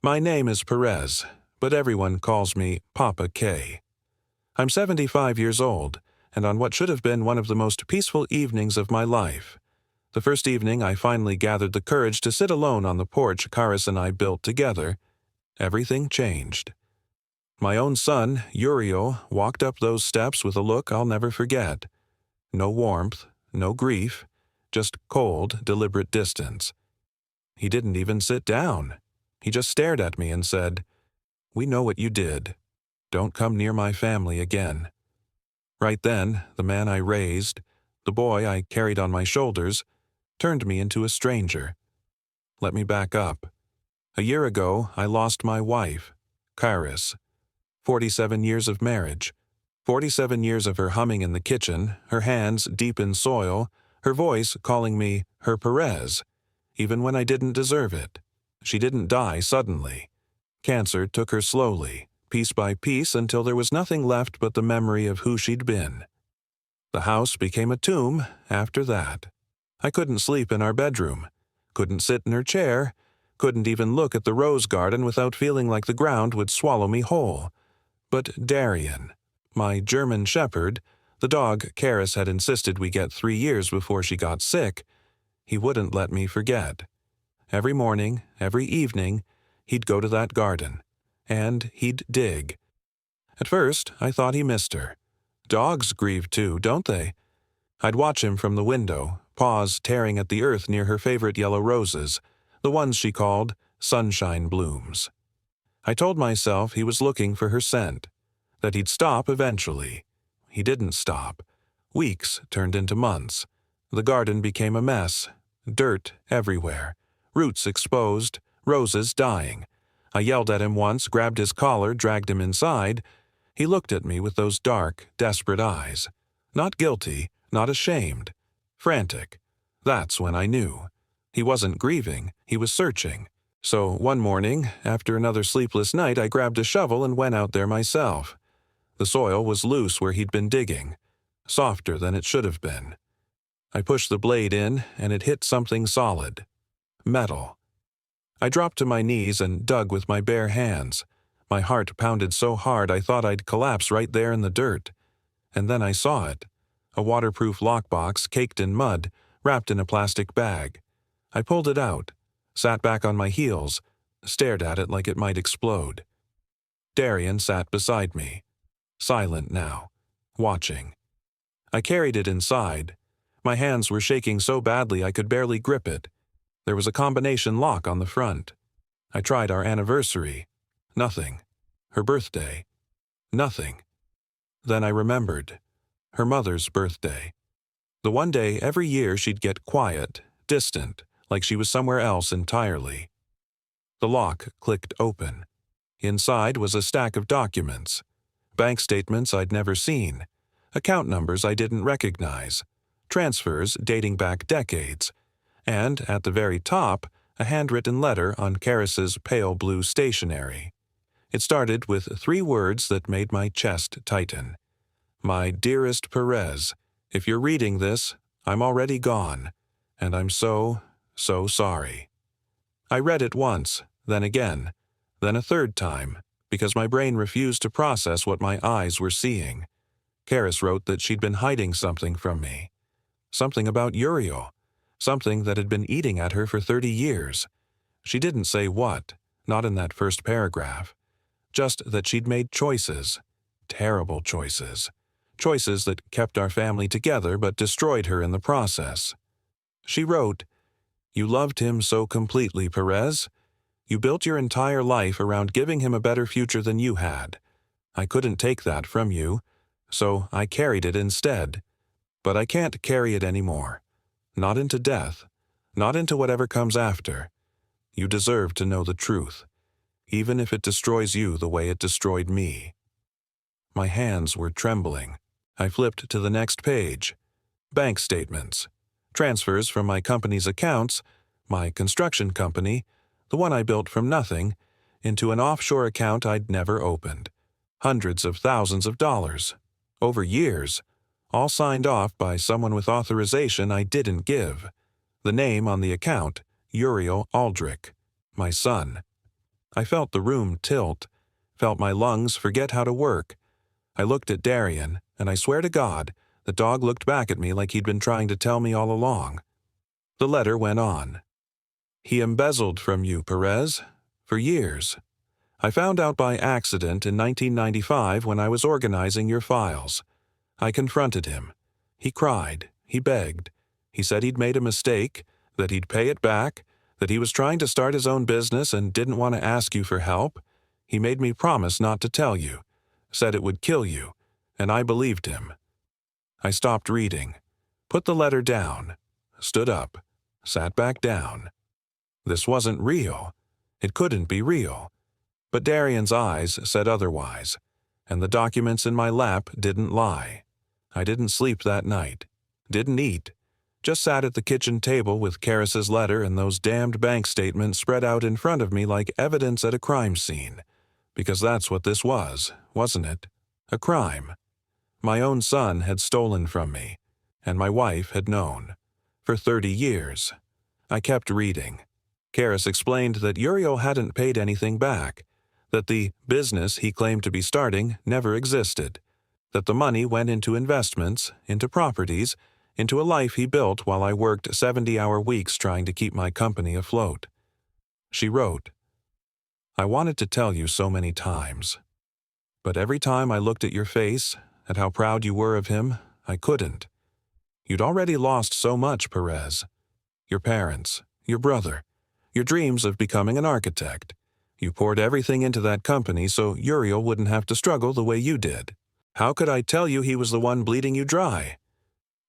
My name is Perez, but everyone calls me Papa K. I'm 75 years old, and on what should have been one of the most peaceful evenings of my life. The first evening I finally gathered the courage to sit alone on the porch Karis and I built together. Everything changed. My own son, Uriel, walked up those steps with a look I'll never forget. No warmth, no grief, just cold, deliberate distance. He didn't even sit down. He just stared at me and said, "We know what you did. Don't come near my family again." Right then, the man I raised, the boy I carried on my shoulders, turned me into a stranger. Let me back up. A year ago, I lost my wife, Karis. 47 years of marriage. 47 years of her humming in the kitchen, her hands deep in soil, her voice calling me her Perez, even when I didn't deserve it. She didn't die suddenly. Cancer took her slowly, piece by piece, until there was nothing left but the memory of who she'd been. The house became a tomb after that. I couldn't sleep in our bedroom, couldn't sit in her chair, couldn't even look at the rose garden without feeling like the ground would swallow me whole. But Darian, my German shepherd, the dog Karis had insisted we get 3 years before she got sick, he wouldn't let me forget. Every morning, every evening, he'd go to that garden, and he'd dig. At first, I thought he missed her. Dogs grieve too, don't they? I'd watch him from the window, paws tearing at the earth near her favorite yellow roses, the ones she called sunshine blooms. I told myself he was looking for her scent, that he'd stop eventually. He didn't stop. Weeks turned into months. The garden became a mess, dirt everywhere, roots exposed, roses dying. I yelled at him once, grabbed his collar, dragged him inside. He looked at me with those dark, desperate eyes. Not guilty, not ashamed. Frantic. That's when I knew. He wasn't grieving, he was searching. So one morning, after another sleepless night, I grabbed a shovel and went out there myself. The soil was loose where he'd been digging, softer than it should have been. I pushed the blade in, and it hit something solid. Metal. I dropped to my knees and dug with my bare hands. My heart pounded so hard I thought I'd collapse right there in the dirt. And then I saw it. A waterproof lockbox caked in mud, wrapped in a plastic bag. I pulled it out, sat back on my heels, stared at it like it might explode. Darian sat beside me, silent now, watching. I carried it inside. My hands were shaking so badly I could barely grip it. There was a combination lock on the front. I tried our anniversary. Nothing. Her birthday. Nothing. Then I remembered. Her mother's birthday. The one day every year she'd get quiet, distant, like she was somewhere else entirely. The lock clicked open. Inside was a stack of documents. Bank statements I'd never seen. Account numbers I didn't recognize. Transfers dating back decades. And, at the very top, a handwritten letter on Karis's pale blue stationery. It started with 3 words that made my chest tighten. "My dearest Perez, if you're reading this, I'm already gone, and I'm so sorry." I read it once, then again, then a third time, because my brain refused to process what my eyes were seeing. Karis wrote that she'd been hiding something from me. Something about Uriel. Something that had been eating at her for 30 years. She didn't say what, not in that first paragraph. Just that she'd made choices. Terrible choices. Choices that kept our family together but destroyed her in the process. She wrote, "You loved him so completely, Perez. You built your entire life around giving him a better future than you had. I couldn't take that from you, so I carried it instead. But I can't carry it anymore. Not into death. Not into whatever comes after. You deserve to know the truth, even if it destroys you the way it destroyed me." My hands were trembling. I flipped to the next page. Bank statements. Transfers from my company's accounts, my construction company, the one I built from nothing, into an offshore account I'd never opened. Hundreds of thousands of dollars. Over years. All signed off by someone with authorization I didn't give. The name on the account, Uriel Aldrich, my son. I felt the room tilt, felt my lungs forget how to work. I looked at Darian, and I swear to God, the dog looked back at me like he'd been trying to tell me all along. The letter went on. He embezzled from you, Perez, for years. I found out by accident in 1995 when I was organizing your files. I confronted him. He cried. He begged. He said he'd made a mistake, that he'd pay it back, that he was trying to start his own business and didn't want to ask you for help. He made me promise not to tell you, said it would kill you, and I believed him. I stopped reading, put the letter down, stood up, sat back down. This wasn't real. It couldn't be real. But Darian's eyes said otherwise, and the documents in my lap didn't lie. I didn't sleep that night, didn't eat, just sat at the kitchen table with Karis's letter and those damned bank statements spread out in front of me like evidence at a crime scene. Because that's what this was, wasn't it? A crime. My own son had stolen from me, and my wife had known. For 30 years. I kept reading. Karis explained that Uriel hadn't paid anything back, that the business he claimed to be starting never existed, that the money went into investments, into properties, into a life he built while I worked 70-hour weeks trying to keep my company afloat. She wrote, I wanted to tell you so many times, but every time I looked at your face, at how proud you were of him, I couldn't. You'd already lost so much, Perez. Your parents, your brother, your dreams of becoming an architect. You poured everything into that company so Uriel wouldn't have to struggle the way you did. How could I tell you he was the one bleeding you dry?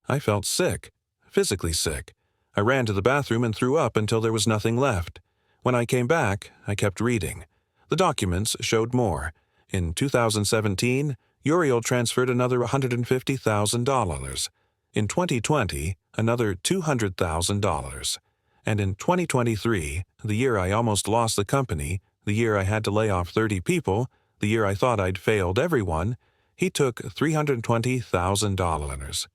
I felt sick, physically sick. I ran to the bathroom and threw up until there was nothing left. When I came back, I kept reading. The documents showed more. In 2017, Uriel transferred another $150,000. In 2020, another $200,000. And in 2023, the year I almost lost the company, the year I had to lay off 30 people, the year I thought I'd failed everyone, he took $320,000.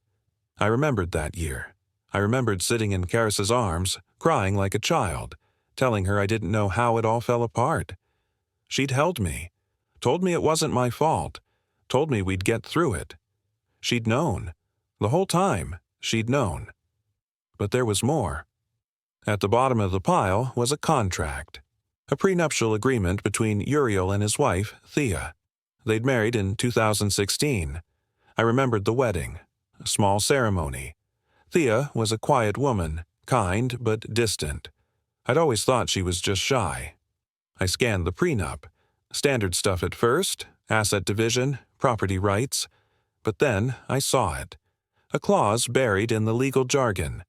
I remembered that year. I remembered sitting in Karis's arms, crying like a child, telling her I didn't know how it all fell apart. She'd held me, told me it wasn't my fault, told me we'd get through it. She'd known. The whole time, she'd known. But there was more. At the bottom of the pile was a contract, a prenuptial agreement between Uriel and his wife, Thea. They'd married in 2016. I remembered the wedding, a small ceremony. Thea was a quiet woman, kind but distant. I'd always thought she was just shy. I scanned the prenup. Standard stuff at first, asset division, property rights. But then I saw it. A clause buried in the legal jargon.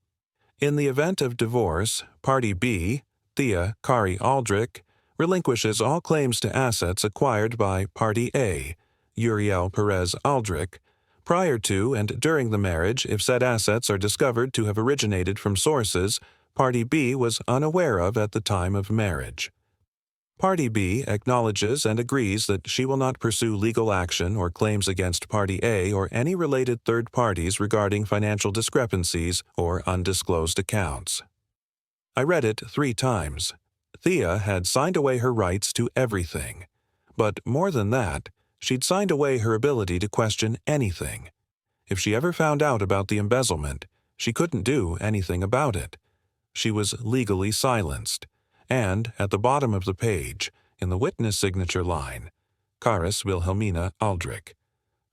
In the event of divorce, Party B, Thea Kari Aldrich, relinquishes all claims to assets acquired by Party A, Uriel Perez Aldrich, prior to and during the marriage if said assets are discovered to have originated from sources Party B was unaware of at the time of marriage. Party B acknowledges and agrees that she will not pursue legal action or claims against Party A or any related third parties regarding financial discrepancies or undisclosed accounts. I read it 3 times. Thea had signed away her rights to everything. But more than that, she'd signed away her ability to question anything. If she ever found out about the embezzlement, she couldn't do anything about it. She was legally silenced. And, at the bottom of the page, in the witness signature line, Karis Wilhelmina Aldrich.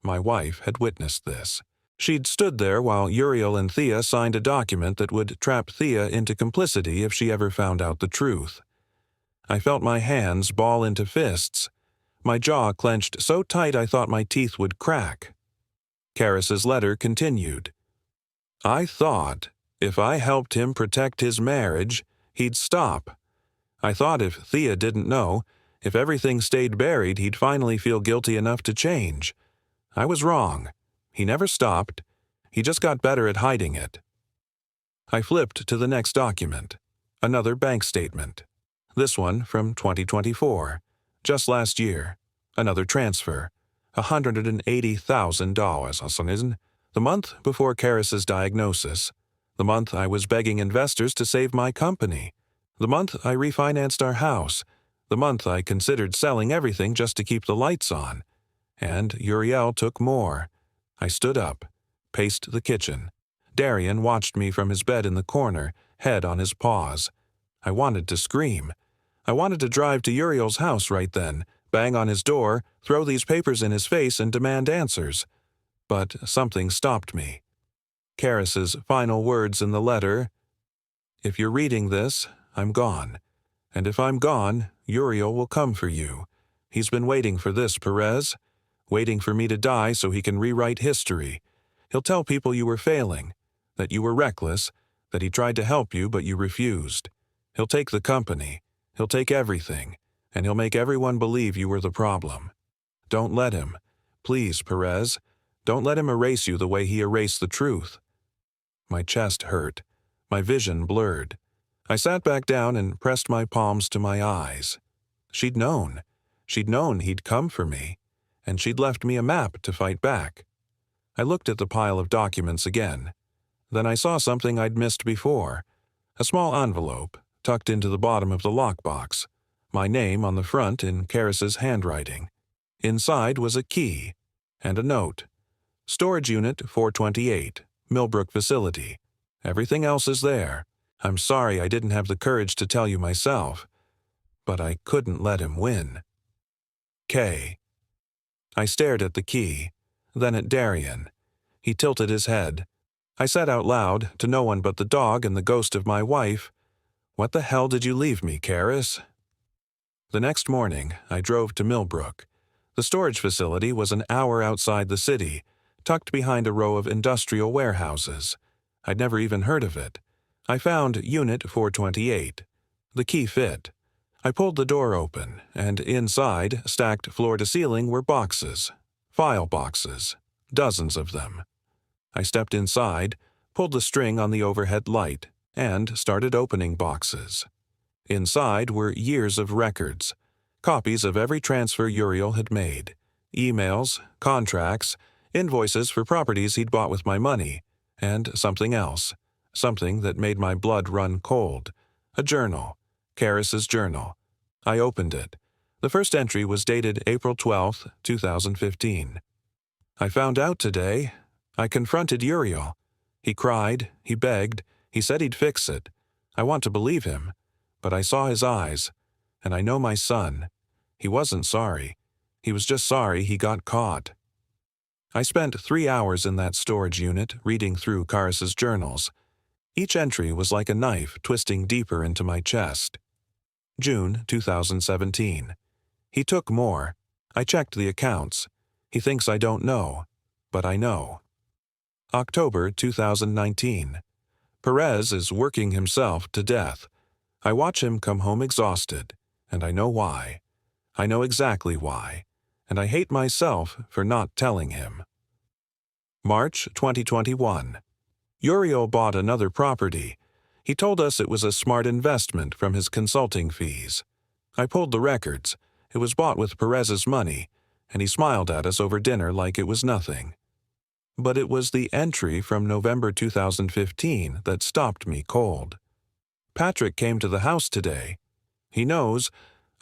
My wife had witnessed this. She'd stood there while Uriel and Thea signed a document that would trap Thea into complicity if she ever found out the truth. I felt my hands ball into fists. My jaw clenched so tight I thought my teeth would crack. Karis's letter continued. I thought, if I helped him protect his marriage, he'd stop. I thought if Thea didn't know, if everything stayed buried, he'd finally feel guilty enough to change. I was wrong. He never stopped. He just got better at hiding it. I flipped to the next document. Another bank statement. This one from 2024. Just last year. Another transfer. $180,000. The month before Karis's diagnosis. The month I was begging investors to save my company. The month I refinanced our house. The month I considered selling everything just to keep the lights on. And Uriel took more. I stood up, paced the kitchen. Darian watched me from his bed in the corner, head on his paws. I wanted to scream. I wanted to drive to Uriel's house right then, bang on his door, throw these papers in his face and demand answers. But something stopped me. Karis's final words in the letter: "If you're reading this, I'm gone. And if I'm gone, Uriel will come for you. He's been waiting for this, Perez. Waiting for me to die so he can rewrite history. He'll tell people you were failing, that you were reckless, that he tried to help you but you refused. He'll take the company. He'll take everything, and he'll make everyone believe you were the problem. Don't let him. Please, Perez. Don't let him erase you the way he erased the truth." My chest hurt. My vision blurred. I sat back down and pressed my palms to my eyes. She'd known. She'd known he'd come for me, and she'd left me a map to fight back. I looked at the pile of documents again. Then I saw something I'd missed before. A small envelope, tucked into the bottom of the lockbox. My name on the front in Karis's handwriting. Inside was a key and a note. "Storage Unit 428, Millbrook Facility. Everything else is there. I'm sorry I didn't have the courage to tell you myself. But I couldn't let him win. K." I stared at the key, then at Darian. He tilted his head. I said out loud, to no one but the dog and the ghost of my wife, "What the hell did you leave me, Karis?" The next morning, I drove to Millbrook. The storage facility was an hour outside the city, tucked behind a row of industrial warehouses. I'd never even heard of it. I found Unit 428. The key fit. I pulled the door open, and inside, stacked floor to ceiling, were boxes. File boxes. Dozens of them. I stepped inside, pulled the string on the overhead light, and started opening boxes. Inside were years of records. Copies of every transfer Uriel had made. Emails, contracts, invoices for properties he'd bought with my money, and something else. Something that made my blood run cold. A journal. Karis's journal. I opened it. The first entry was dated April 12, 2015. "I found out today. I confronted Uriel. He cried, he begged, he said he'd fix it. I want to believe him. But I saw his eyes, and I know my son. He wasn't sorry. He was just sorry he got caught." I spent 3 hours in that storage unit reading through Karis's journals. Each entry was like a knife twisting deeper into my chest. June 2017. He took more. I checked the accounts. He thinks I don't know, but I know. October 2019. Perez is working himself to death. I watch him come home exhausted, and I know why. I know exactly why, and I hate myself for not telling him. March 2021. Uriel bought another property. He told us it was a smart investment from his consulting fees. I pulled the records. It was bought with Perez's money, and he smiled at us over dinner like it was nothing. But it was the entry from November 2015 that stopped me cold. Patrick came to the house today. He knows.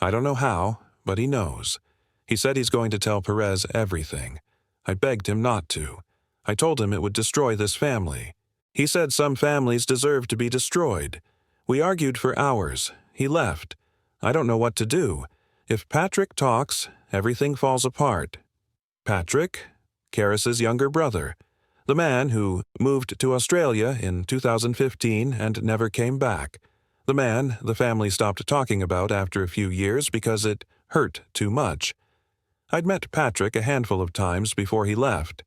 I don't know how, but he knows. He said he's going to tell Perez everything. I begged him not to. I told him it would destroy this family. He said some families deserve to be destroyed. We argued for hours. He left. I don't know what to do. If Patrick talks, everything falls apart. Patrick? Karis's younger brother. The man who moved to Australia in 2015 and never came back. The man the family stopped talking about after a few years because it hurt too much. I'd met Patrick a handful of times before he left.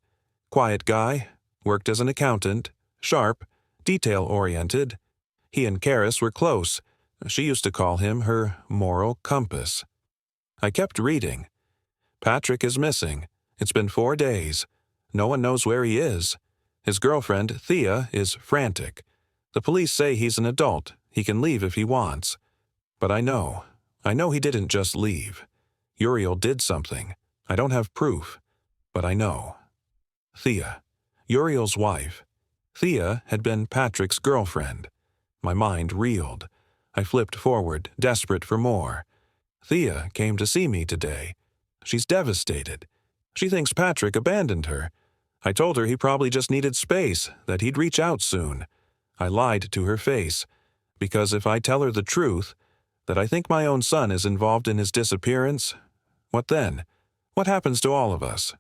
Quiet guy, worked as an accountant, sharp, detail-oriented. He and Karis were close. She used to call him her moral compass. I kept reading. Patrick is missing. It's been 4 days. No one knows where he is. His girlfriend, Thea, is frantic. The police say he's an adult. He can leave if he wants. But I know he didn't just leave. Uriel did something. I don't have proof, but I know. Thea, Uriel's wife. Thea had been Patrick's girlfriend. My mind reeled. I flipped forward, desperate for more. Thea came to see me today. She's devastated. She thinks Patrick abandoned her. I told her he probably just needed space, that he'd reach out soon. I lied to her face, because if I tell her the truth, that I think my own son is involved in his disappearance, what then? What happens to all of us?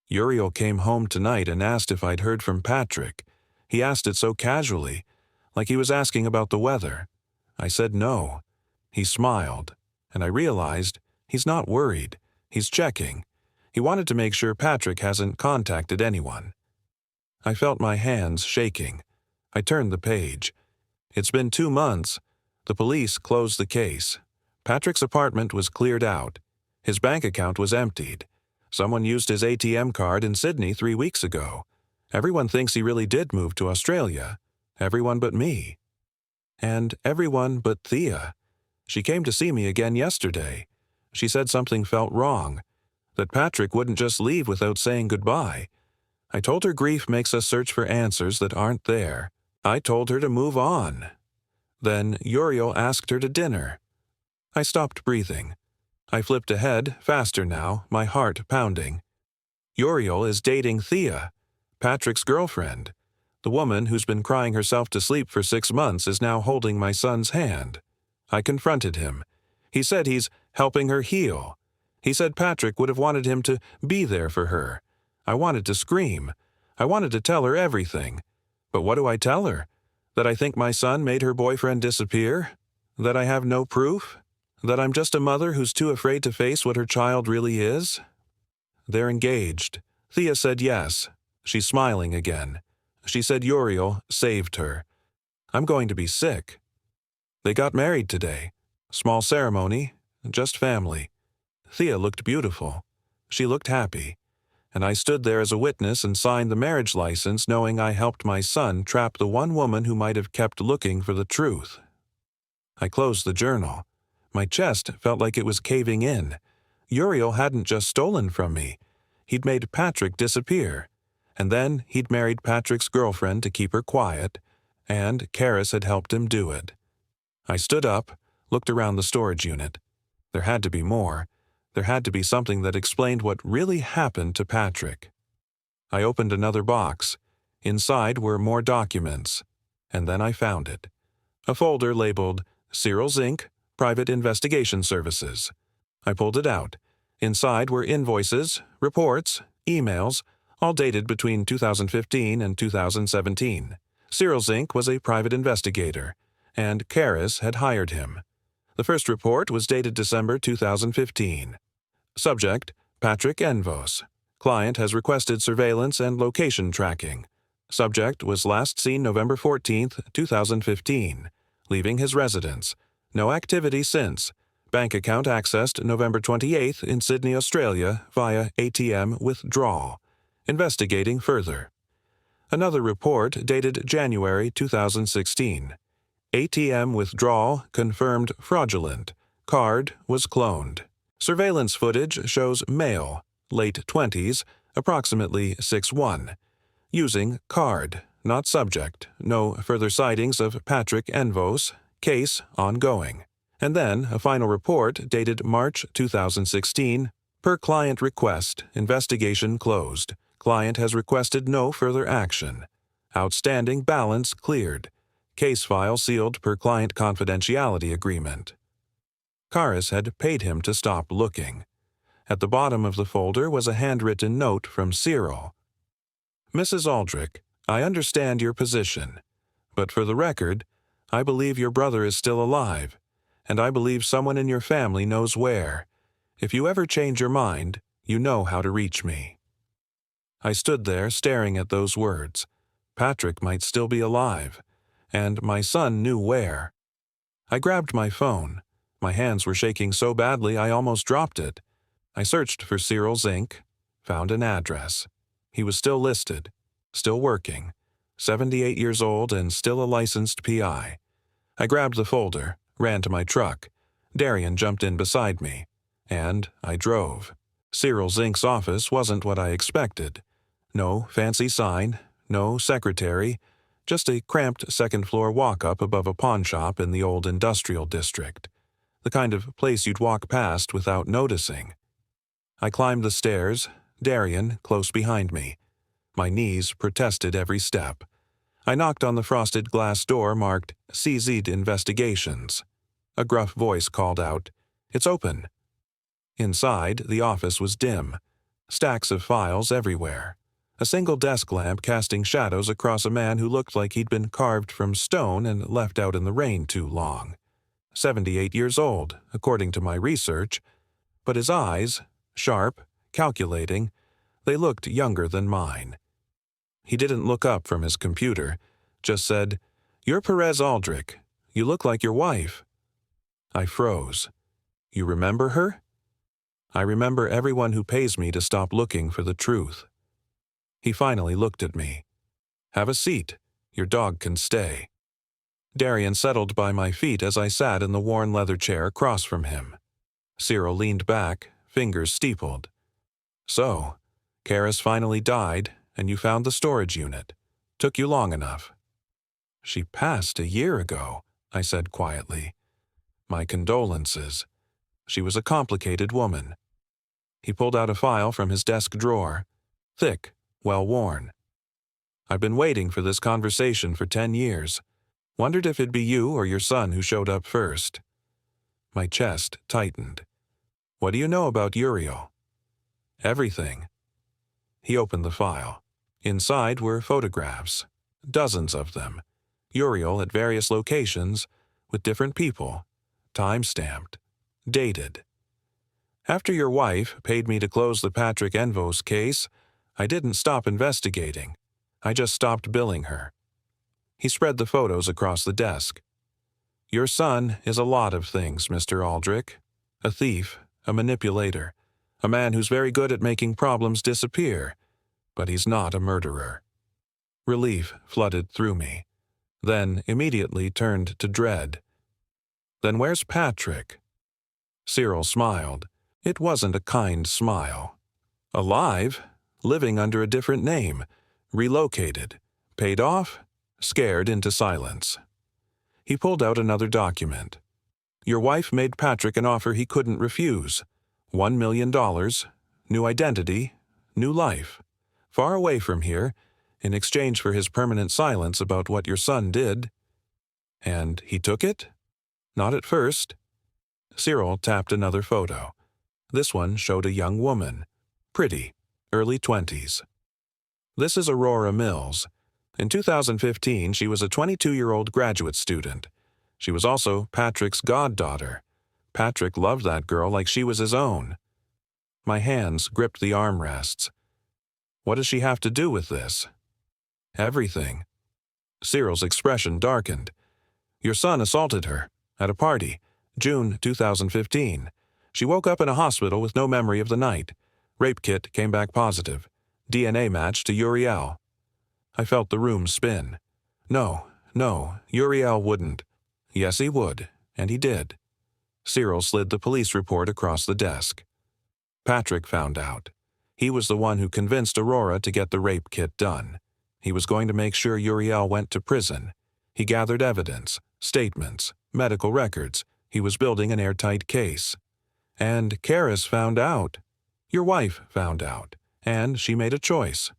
Uriel came home tonight and asked if I'd heard from Patrick. He asked it so casually, like he was asking about the weather. I said no. He smiled, and I realized he's not worried. He's checking. He wanted to make sure Patrick hasn't contacted anyone. I felt my hands shaking. I turned the page. It's been 2 months. The police closed the case. Patrick's apartment was cleared out. His bank account was emptied. Someone used his ATM card in Sydney 3 weeks ago. Everyone thinks he really did move to Australia. Everyone but me. And everyone but Thea. She came to see me again yesterday. She said something felt wrong, that Patrick wouldn't just leave without saying goodbye. I told her grief makes us search for answers that aren't there. I told her to move on. Then Uriel asked her to dinner. I stopped breathing. I flipped ahead, faster now, my heart pounding. Uriel is dating Thea, Patrick's girlfriend. The woman who's been crying herself to sleep for 6 months is now holding my son's hand. I confronted him. He said he's helping her heal. He said Patrick would have wanted him to be there for her. I wanted to scream. I wanted to tell her everything. But what do I tell her? That I think my son made her boyfriend disappear? That I have no proof? That I'm just a mother who's too afraid to face what her child really is? They're engaged. Thea said yes. She's smiling again. She said Uriel saved her. I'm going to be sick. They got married today. Small ceremony, just family. Thea looked beautiful. She looked happy. And I stood there as a witness and signed the marriage license knowing I helped my son trap the one woman who might have kept looking for the truth. I closed the journal. My chest felt like it was caving in. Uriel hadn't just stolen from me. He'd made Patrick disappear. And then he'd married Patrick's girlfriend to keep her quiet, and Karis had helped him do it. I stood up, looked around the storage unit. There had to be more. There had to be something that explained what really happened to Patrick. I opened another box. Inside were more documents. And then I found it. A folder labeled Cyrils Inc., Private Investigation Services. I pulled it out. Inside were invoices, reports, emails, all dated between 2015 and 2017. Cyrils Inc. was a private investigator, and Karis had hired him. The first report was dated December 2015. Subject, Patrick Envos. Client has requested surveillance and location tracking. Subject was last seen November 14, 2015, leaving his residence. No activity since. Bank account accessed November 28 in Sydney, Australia, via ATM withdrawal. Investigating further. Another report dated January 2016. ATM withdrawal confirmed fraudulent. Card was cloned. Surveillance footage shows male, late 20s, approximately 6'1". Using card, not subject. No further sightings of Patrick Envos. Case ongoing. And then a final report dated March 2016. Per client request, investigation closed. Client has requested no further action. Outstanding balance cleared. Case file sealed per client confidentiality agreement. Karis had paid him to stop looking. At the bottom of the folder was a handwritten note from Cyril. Mrs. Aldrich, I understand your position, but for the record, I believe your brother is still alive, and I believe someone in your family knows where. If you ever change your mind, you know how to reach me. I stood there staring at those words. Patrick might still be alive, and my son knew where. I grabbed my phone. My hands were shaking so badly I almost dropped it. I searched for Cyrils Inc., found an address. He was still listed, still working, 78 years old and still a licensed PI. I grabbed the folder, ran to my truck. Darian jumped in beside me, and I drove. Cyrils Inc.'s office wasn't what I expected. No fancy sign, no secretary, just a cramped second-floor walk-up above a pawn shop in the old industrial district. the kind of place you'd walk past without noticing. I climbed the stairs, Darian close behind me. My knees protested every step. I knocked on the frosted glass door marked CZ Investigations. A gruff voice called out, "It's open." Inside, the office was dim. Stacks of files everywhere. A single desk lamp casting shadows across a man who looked like he'd been carved from stone and left out in the rain too long. 78 years old, according to my research, but his eyes, sharp, calculating, they looked younger than mine. He didn't look up from his computer, just said, "You're Perez Aldrich. You look like your wife." I froze. "You remember her?" "I remember everyone who pays me to stop looking for the truth." He finally looked at me. "Have a seat. Your dog can stay." Darian settled by my feet as I sat in the worn leather chair across from him. Cyril leaned back, fingers steepled. "So, Karis finally died, and you found the storage unit. Took you long enough." "She passed a year ago," I said quietly. "My condolences. She was a complicated woman." He pulled out a file from his desk drawer. Thick, well-worn. "I've been waiting for this conversation for 10 years. Wondered if it'd be you or your son who showed up first." My chest tightened. "What do you know about Uriel?" "Everything." He opened the file. Inside were photographs. Dozens of them. Uriel at various locations, with different people. Time-stamped. Dated. "After your wife paid me to close the Patrick Envos case, I didn't stop investigating. I just stopped billing her." He spread the photos across the desk. "Your son is a lot of things, Mr. Aldrich. A thief, a manipulator, a man who's very good at making problems disappear, but he's not a murderer." Relief flooded through me, then immediately turned to dread. "Then where's Patrick?" Cyril smiled. It wasn't a kind smile. "Alive, living under a different name, relocated, paid off, scared into silence." He pulled out another document. "Your wife made Patrick an offer he couldn't refuse. $1 million, new identity, new life, far away from here, in exchange for his permanent silence about what your son did." "And he took it?" "Not at first." Cyril tapped another photo. This one showed a young woman. Pretty, early 20s. "This is Aurora Mills. In 2015, she was a 22-year-old graduate student. She was also Patrick's goddaughter. Patrick loved that girl like she was his own." My hands gripped the armrests. "What does she have to do with this?" "Everything." Cyril's expression darkened. "Your son assaulted her, at a party, June 2015. She woke up in a hospital with no memory of the night. Rape kit came back positive. DNA match to Uriel." I felt the room spin. No, Uriel wouldn't. Yes, he would, and he did." Cyril slid the police report across the desk. "Patrick found out. He was the one who convinced Aurora to get the rape kit done. He was going to make sure Uriel went to prison. He gathered evidence, statements, medical records. He was building an airtight case. And Karis found out. Your wife found out. And she made a choice."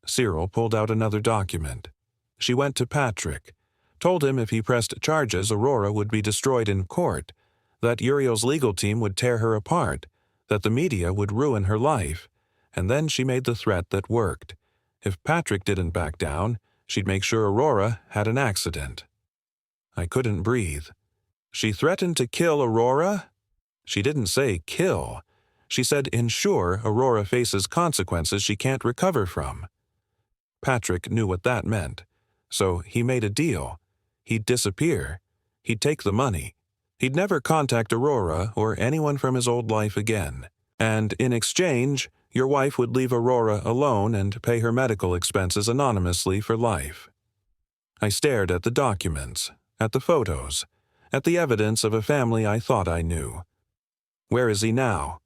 Cyril pulled out another document. "She went to Patrick, told him if he pressed charges, Aurora would be destroyed in court, that Uriel's legal team would tear her apart, that the media would ruin her life, and then she made the threat that worked. If Patrick didn't back down, she'd make sure Aurora had an accident." I couldn't breathe. "She threatened to kill Aurora?" "She didn't say kill. She said ensure Aurora faces consequences she can't recover from." Patrick knew what that meant. So he made a deal. He'd disappear. He'd take the money. He'd never contact Aurora or anyone from his old life again. And in exchange, your wife would leave Aurora alone and pay her medical expenses anonymously for life. I stared at the documents, at the photos, at the evidence of a family I thought I knew. "Where is he now?"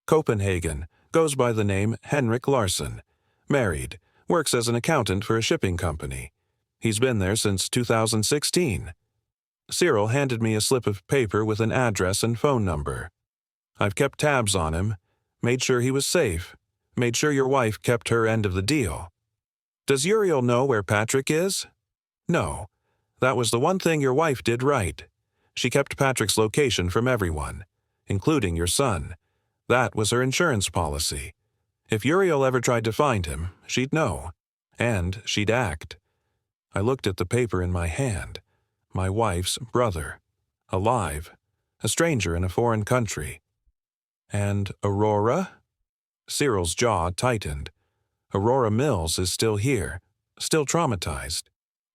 "Copenhagen, goes by the name Henrik Larsson. Married, works as an accountant for a shipping company. He's been there since 2016. Cyril handed me a slip of paper with an address and phone number. I've kept tabs on him, made sure he was safe, made sure your wife kept her end of the deal. Does Uriel know where Patrick is? No. That was the one thing your wife did right. She kept Patrick's location from everyone, including your son. That was her insurance policy. If Uriel ever tried to find him, she'd know. And she'd act. I looked at the paper in my hand. My wife's brother. Alive. A stranger in a foreign country. And Aurora? Cyril's jaw tightened. Aurora Mills is still here, still traumatized.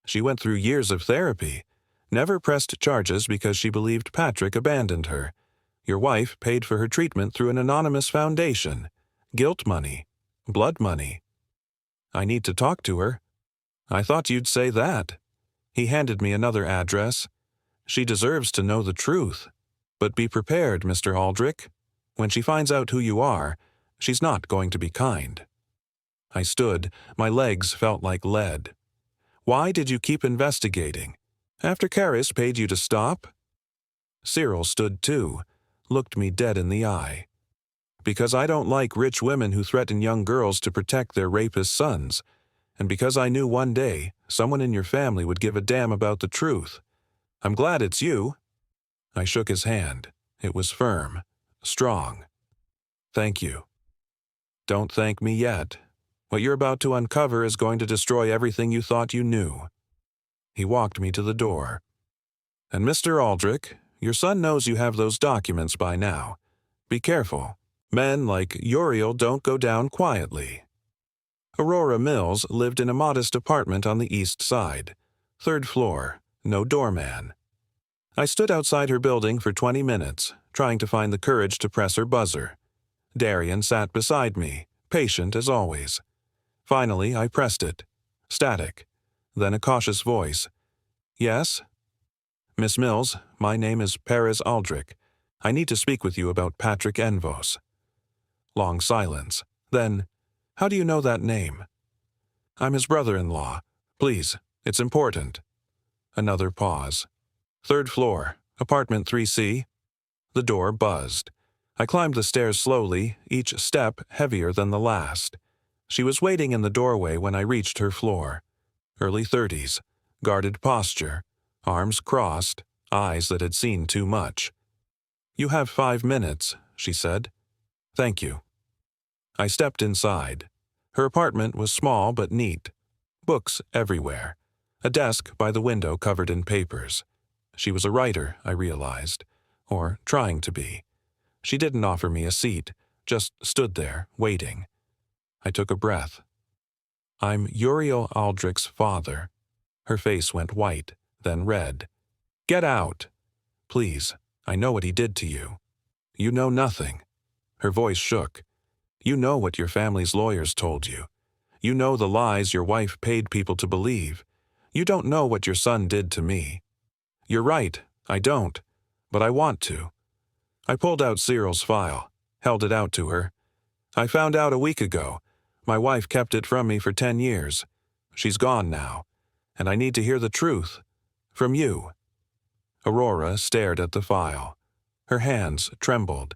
She went through years of therapy, never pressed charges because she believed Patrick abandoned her. Your wife paid for her treatment through an anonymous foundation. Guilt money. Blood money. I need to talk to her. I thought you'd say that. He handed me another address. She deserves to know the truth. But be prepared, Mr. Aldrich. When she finds out who you are, she's not going to be kind. I stood. My legs felt like lead. Why did you keep investigating? After Karis paid you to stop? Cyril stood too, looked me dead in the eye. Because I don't like rich women who threaten young girls to protect their rapist sons, and because I knew one day someone in your family would give a damn about the truth. I'm glad it's you. I shook his hand. It was firm, strong. Thank you. Don't thank me yet. What you're about to uncover is going to destroy everything you thought you knew. He walked me to the door. And Mr. Aldrich, your son knows you have those documents by now. Be careful. Men like Uriel don't go down quietly. Aurora Mills lived in a modest apartment on the east side. 3rd floor, no doorman. I stood outside her building for 20 minutes, trying to find the courage to press her buzzer. Darian sat beside me, patient as always. Finally, I pressed it. Static. Then a cautious voice. Yes? Miss Mills, my name is Perez Aldrich. I need to speak with you about Patrick Envos. Long silence. Then, how do you know that name? I'm his brother-in-law. Please, it's important. Another pause. 3rd floor, apartment 3C. The door buzzed. I climbed the stairs slowly, each step heavier than the last. She was waiting in the doorway when I reached her floor. Early 30s, guarded posture, arms crossed, eyes that had seen too much. You have 5 minutes, she said. Thank you. I stepped inside. Her apartment was small but neat. Books everywhere. A desk by the window covered in papers. She was a writer, I realized, or trying to be. She didn't offer me a seat, just stood there, waiting. I took a breath. I'm Uriel Aldrich's father. Her face went white, then red. Get out! Please, I know what he did to you. You know nothing. Her voice shook. You know what your family's lawyers told you. You know the lies your wife paid people to believe. You don't know what your son did to me. You're right, I don't, but I want to. I pulled out Cyril's file, held it out to her. I found out a week ago. My wife kept it from me for 10 years. She's gone now, and I need to hear the truth. From you. Aurora stared at the file. Her hands trembled.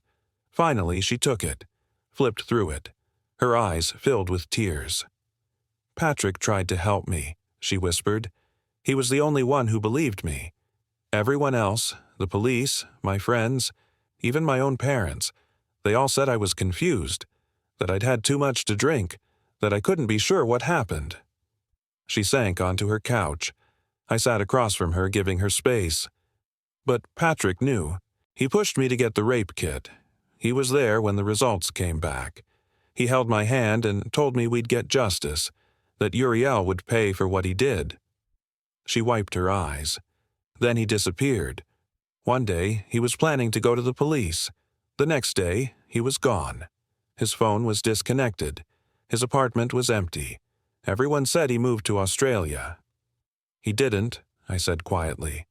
Finally, she took it, flipped through it. Her eyes filled with tears. Patrick tried to help me, she whispered. He was the only one who believed me. Everyone else, the police, my friends, even my own parents, they all said I was confused, that I'd had too much to drink, that I couldn't be sure what happened. She sank onto her couch. I sat across from her, giving her space. But Patrick knew. He pushed me to get the rape kit. He was there when the results came back. He held my hand and told me we'd get justice, that Uriel would pay for what he did. She wiped her eyes. Then he disappeared. One day, he was planning to go to the police. The next day, he was gone. His phone was disconnected. His apartment was empty. Everyone said he moved to Australia. He didn't, I said quietly.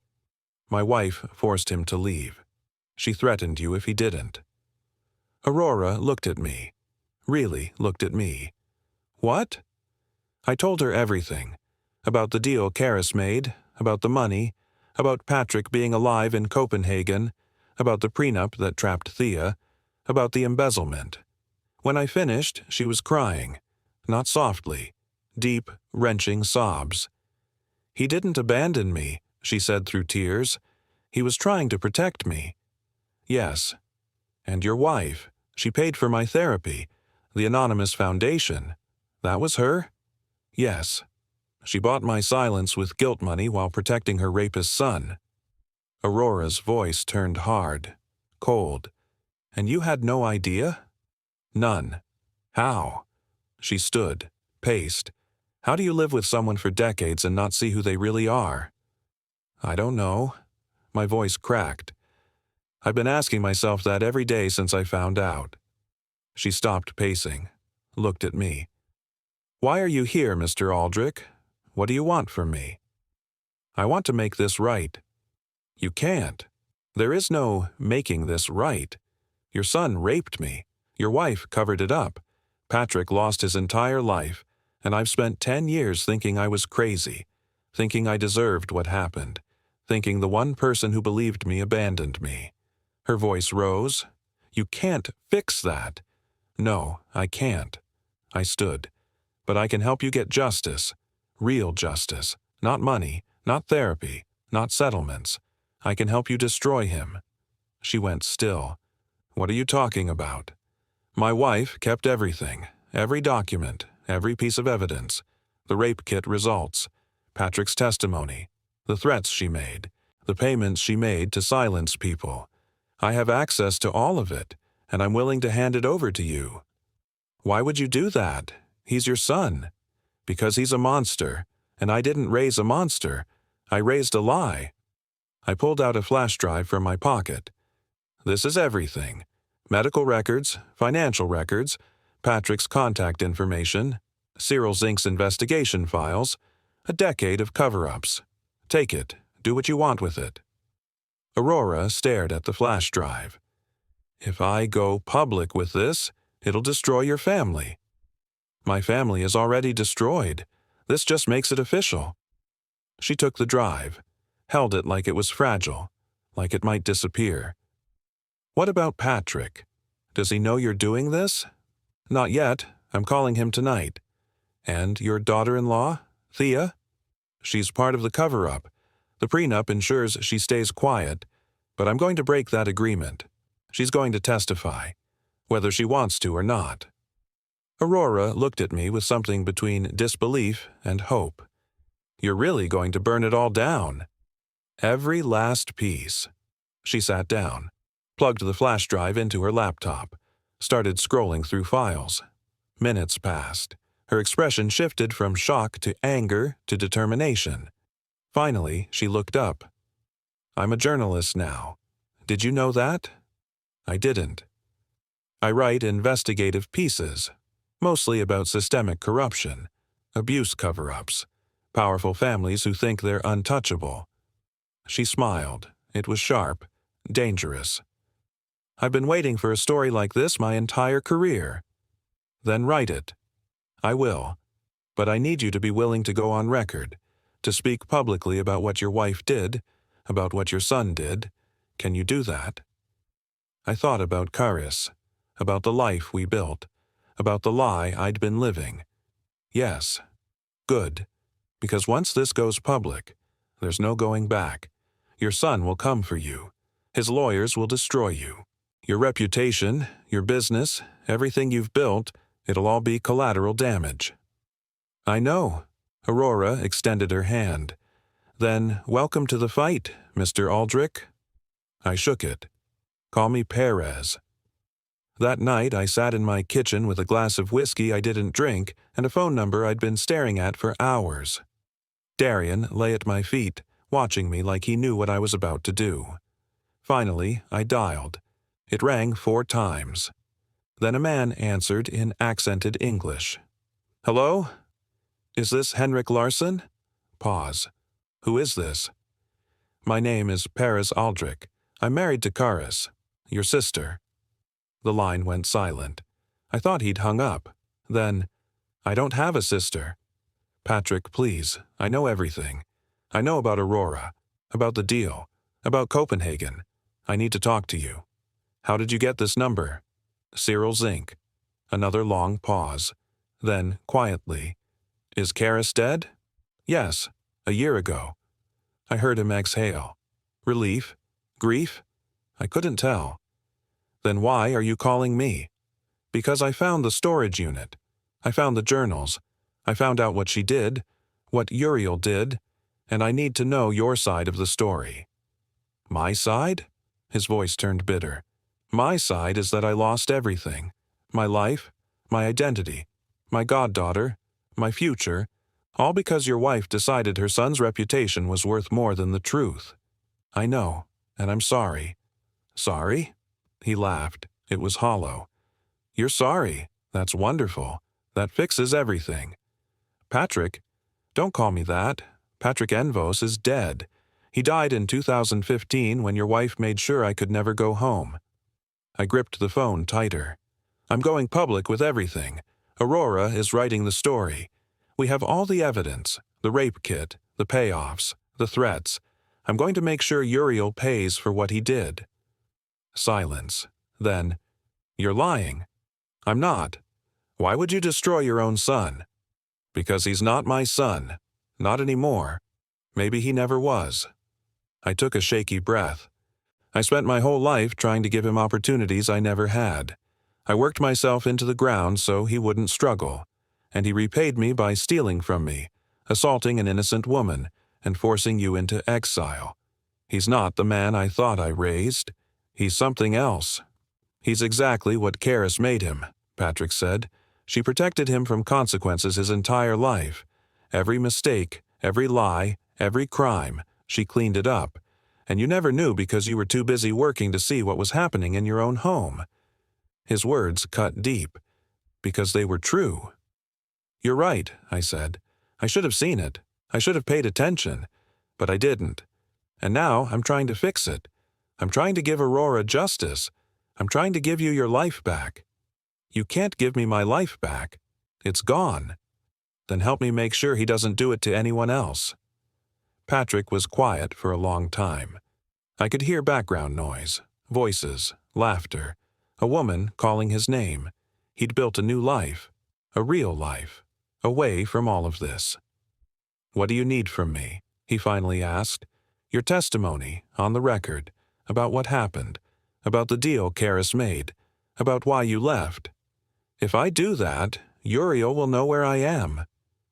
My wife forced him to leave. She threatened you if he didn't. Aurora looked at me. Really looked at me. What? I told her everything. About the deal Karis made, about the money, about Patrick being alive in Copenhagen, about the prenup that trapped Thea, about the embezzlement. When I finished, she was crying, not softly, deep, wrenching sobs. "He didn't abandon me," she said through tears. "He was trying to protect me." "Yes. And your wife, she paid for my therapy, the anonymous foundation. That was her?" "Yes. She bought my silence with guilt money while protecting her rapist son." Aurora's voice turned hard, cold. "And you had no idea?" "None. How?" She stood, paced. "How do you live with someone for decades and not see who they really are?" "I don't know." My voice cracked. "I've been asking myself that every day since I found out." She stopped pacing, looked at me. "Why are you here, Mr. Aldrich? What do you want from me?" "I want to make this right." "You can't. There is no making this right. Your son raped me. Your wife covered it up. Patrick lost his entire life, and I've spent 10 years thinking I was crazy, thinking I deserved what happened, thinking the one person who believed me abandoned me." Her voice rose. "You can't fix that." "No, I can't." I stood. "But I can help you get justice. Real justice. Not money, not therapy, not settlements. I can help you destroy him." She went still. "What are you talking about?" "My wife kept everything, every document, every piece of evidence, the rape kit results, Patrick's testimony, the threats she made, the payments she made to silence people. I have access to all of it, and I'm willing to hand it over to you." "Why would you do that? He's your son." "Because he's a monster, and I didn't raise a monster. I raised a lie." I pulled out a flash drive from my pocket. "This is everything. Medical records, financial records, Patrick's contact information, Cyril Zink's investigation files, a decade of cover-ups. Take it. Do what you want with it." Aurora stared at the flash drive. "If I go public with this, it'll destroy your family." "My family is already destroyed. This just makes it official." She took the drive, held it like it was fragile, like it might disappear. "What about Patrick? Does he know you're doing this?" "Not yet. I'm calling him tonight." "And your daughter-in-law, Thea?" "She's part of the cover-up. The prenup ensures she stays quiet, but I'm going to break that agreement. She's going to testify, whether she wants to or not." Aurora looked at me with something between disbelief and hope. "You're really going to burn it all down?" "Every last piece." She sat down, plugged the flash drive into her laptop, started scrolling through files. Minutes passed. Her expression shifted from shock to anger to determination. Finally, she looked up. "I'm a journalist now. Did you know that?" I didn't. "I write investigative pieces, mostly about systemic corruption, abuse cover-ups, powerful families who think they're untouchable." She smiled. It was sharp, dangerous. "I've been waiting for a story like this my entire career." "Then write it." "I will. But I need you to be willing to go on record, to speak publicly about what your wife did, about what your son did. Can you do that?" I thought about Karis, about the life we built, about the lie I'd been living. Yes. Good. Because once this goes public, there's no going back. Your son will come for you. His lawyers will destroy you. Your reputation, your business, everything you've built, it'll all be collateral damage." "I know." Aurora extended her hand. "Then welcome to the fight, Mr. Aldrich." I shook it. "Call me Perez." That night I sat in my kitchen with a glass of whiskey I didn't drink and a phone number I'd been staring at for hours. Darian lay at my feet, watching me like he knew what I was about to do. Finally, I dialed. It rang 4 times. Then a man answered in accented English. "Hello? Is this Henrik Larsson?" Pause. "Who is this?" "My name is Perez Aldrich. I'm married to Karis, your sister." The line went silent. I thought he'd hung up. Then, "I don't have a sister." "Patrick, please. I know everything. I know about Aurora. About the deal. About Copenhagen. I need to talk to you. How did you get this number? Cyril Zink. Another long pause. Then, quietly, Is Karis dead? Yes, a year ago. I heard him exhale. Relief? Grief? I couldn't tell. Then why are you calling me? Because I found the storage unit. I found the journals. I found out what she did, what Uriel did, and I need to know your side of the story. My side? His voice turned bitter. My side is that I lost everything. My life, my identity, my goddaughter, my future, all because your wife decided her son's reputation was worth more than the truth. I know, and I'm sorry. Sorry? He laughed. It was hollow. You're sorry. That's wonderful. That fixes everything. Patrick, don't call me that. Patrick Envos is dead. He died in 2015 when your wife made sure I could never go home. I gripped the phone tighter. I'm going public with everything. Aurora is writing the story. We have all the evidence, the rape kit, the payoffs, the threats. I'm going to make sure Uriel pays for what he did. Silence. Then, You're lying. I'm not. Why would you destroy your own son? Because he's not my son. Not anymore. Maybe he never was. I took a shaky breath. I spent my whole life trying to give him opportunities I never had. I worked myself into the ground so he wouldn't struggle, and he repaid me by stealing from me, assaulting an innocent woman, and forcing you into exile. He's not the man I thought I raised. He's something else. He's exactly what Karis made him, Patrick said. She protected him from consequences his entire life. Every mistake, every lie, every crime, she cleaned it up. And you never knew because you were too busy working to see what was happening in your own home. His words cut deep, because they were true. You're right, I said. I should have seen it. I should have paid attention. But I didn't. And now I'm trying to fix it. I'm trying to give Aurora justice. I'm trying to give you your life back. You can't give me my life back. It's gone. Then help me make sure he doesn't do it to anyone else. Patrick was quiet for a long time. I could hear background noise, voices, laughter, a woman calling his name. He'd built a new life, a real life, away from all of this. What do you need from me? He finally asked. Your testimony, on the record, about what happened, about the deal Karis made, about why you left. If I do that, Uriel will know where I am.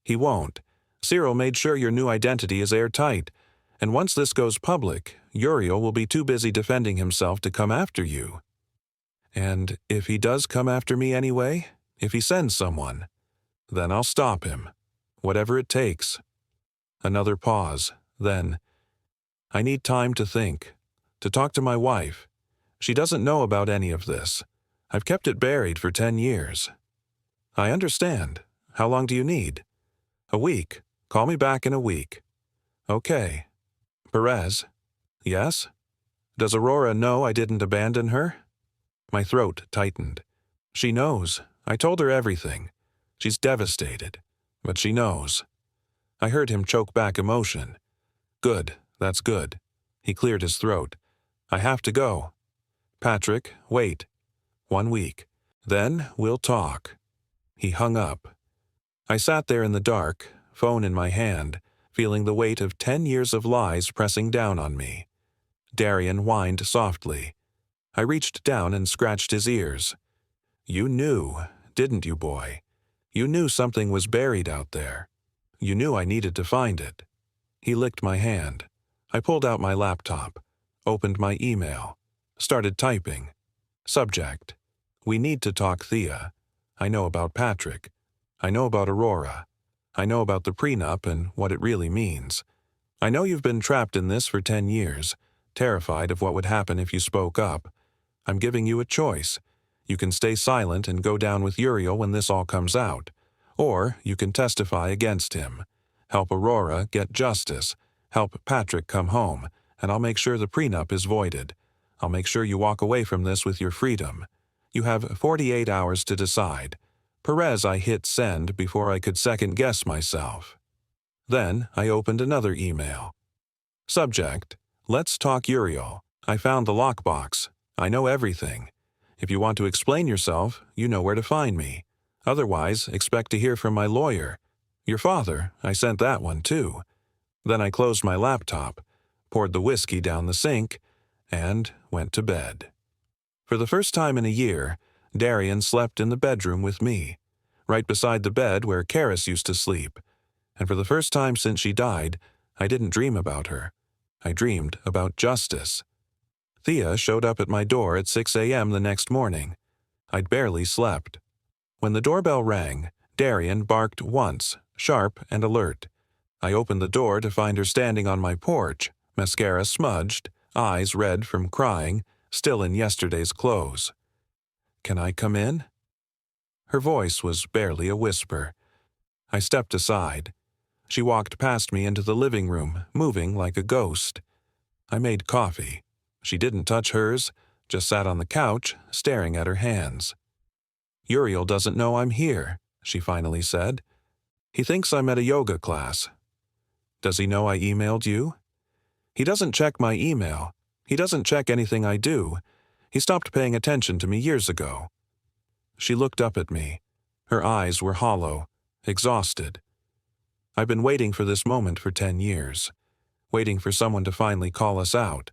He won't. Cyril made sure your new identity is airtight, and once this goes public, Uriel will be too busy defending himself to come after you. And if he does come after me anyway, if he sends someone, then I'll stop him, whatever it takes. Another pause, then, I need time to think, to talk to my wife. She doesn't know about any of this. I've kept it buried for 10 years. I understand. How long do you need? A week. Call me back in a week. Okay. Perez? Yes? Does Aurora know I didn't abandon her? My throat tightened. She knows. I told her everything. She's devastated. But she knows. I heard him choke back emotion. Good. That's good. He cleared his throat. I have to go. Patrick, wait. 1 week. Then we'll talk. He hung up. I sat there in the dark, phone in my hand, feeling the weight of 10 years of lies pressing down on me. Darian whined softly. I reached down and scratched his ears. You knew, didn't you, boy? You knew something was buried out there. You knew I needed to find it. He licked my hand. I pulled out my laptop, opened my email, started typing. Subject: We need to talk, Thea. I know about Patrick. I know about Aurora. I know about the prenup and what it really means. I know you've been trapped in this for 10 years, terrified of what would happen if you spoke up. I'm giving you a choice. You can stay silent and go down with Uriel when this all comes out. Or you can testify against him. Help Aurora get justice. Help Patrick come home, and I'll make sure the prenup is voided. I'll make sure you walk away from this with your freedom. You have 48 hours to decide. Perez, I hit send before I could second-guess myself. Then I opened another email. Subject: Let's talk Uriel. I found the lockbox. I know everything. If you want to explain yourself, you know where to find me. Otherwise, expect to hear from my lawyer. Your father, I sent that one too. Then I closed my laptop, poured the whiskey down the sink, and went to bed. For the first time in a year, Darian slept in the bedroom with me, right beside the bed where Karis used to sleep. And for the first time since she died, I didn't dream about her. I dreamed about justice. Thea showed up at my door at 6 a.m. the next morning. I'd barely slept. When the doorbell rang, Darian barked once, sharp and alert. I opened the door to find her standing on my porch, mascara smudged, eyes red from crying, still in yesterday's clothes. "Can I come in?" Her voice was barely a whisper. I stepped aside. She walked past me into the living room, moving like a ghost. I made coffee. She didn't touch hers, just sat on the couch, staring at her hands. "Uriel doesn't know I'm here," she finally said. "He thinks I'm at a yoga class." "Does he know I emailed you?" "He doesn't check my email. He doesn't check anything I do. He stopped paying attention to me years ago." She looked up at me. Her eyes were hollow, exhausted. I've been waiting for this moment for 10 years, waiting for someone to finally call us out,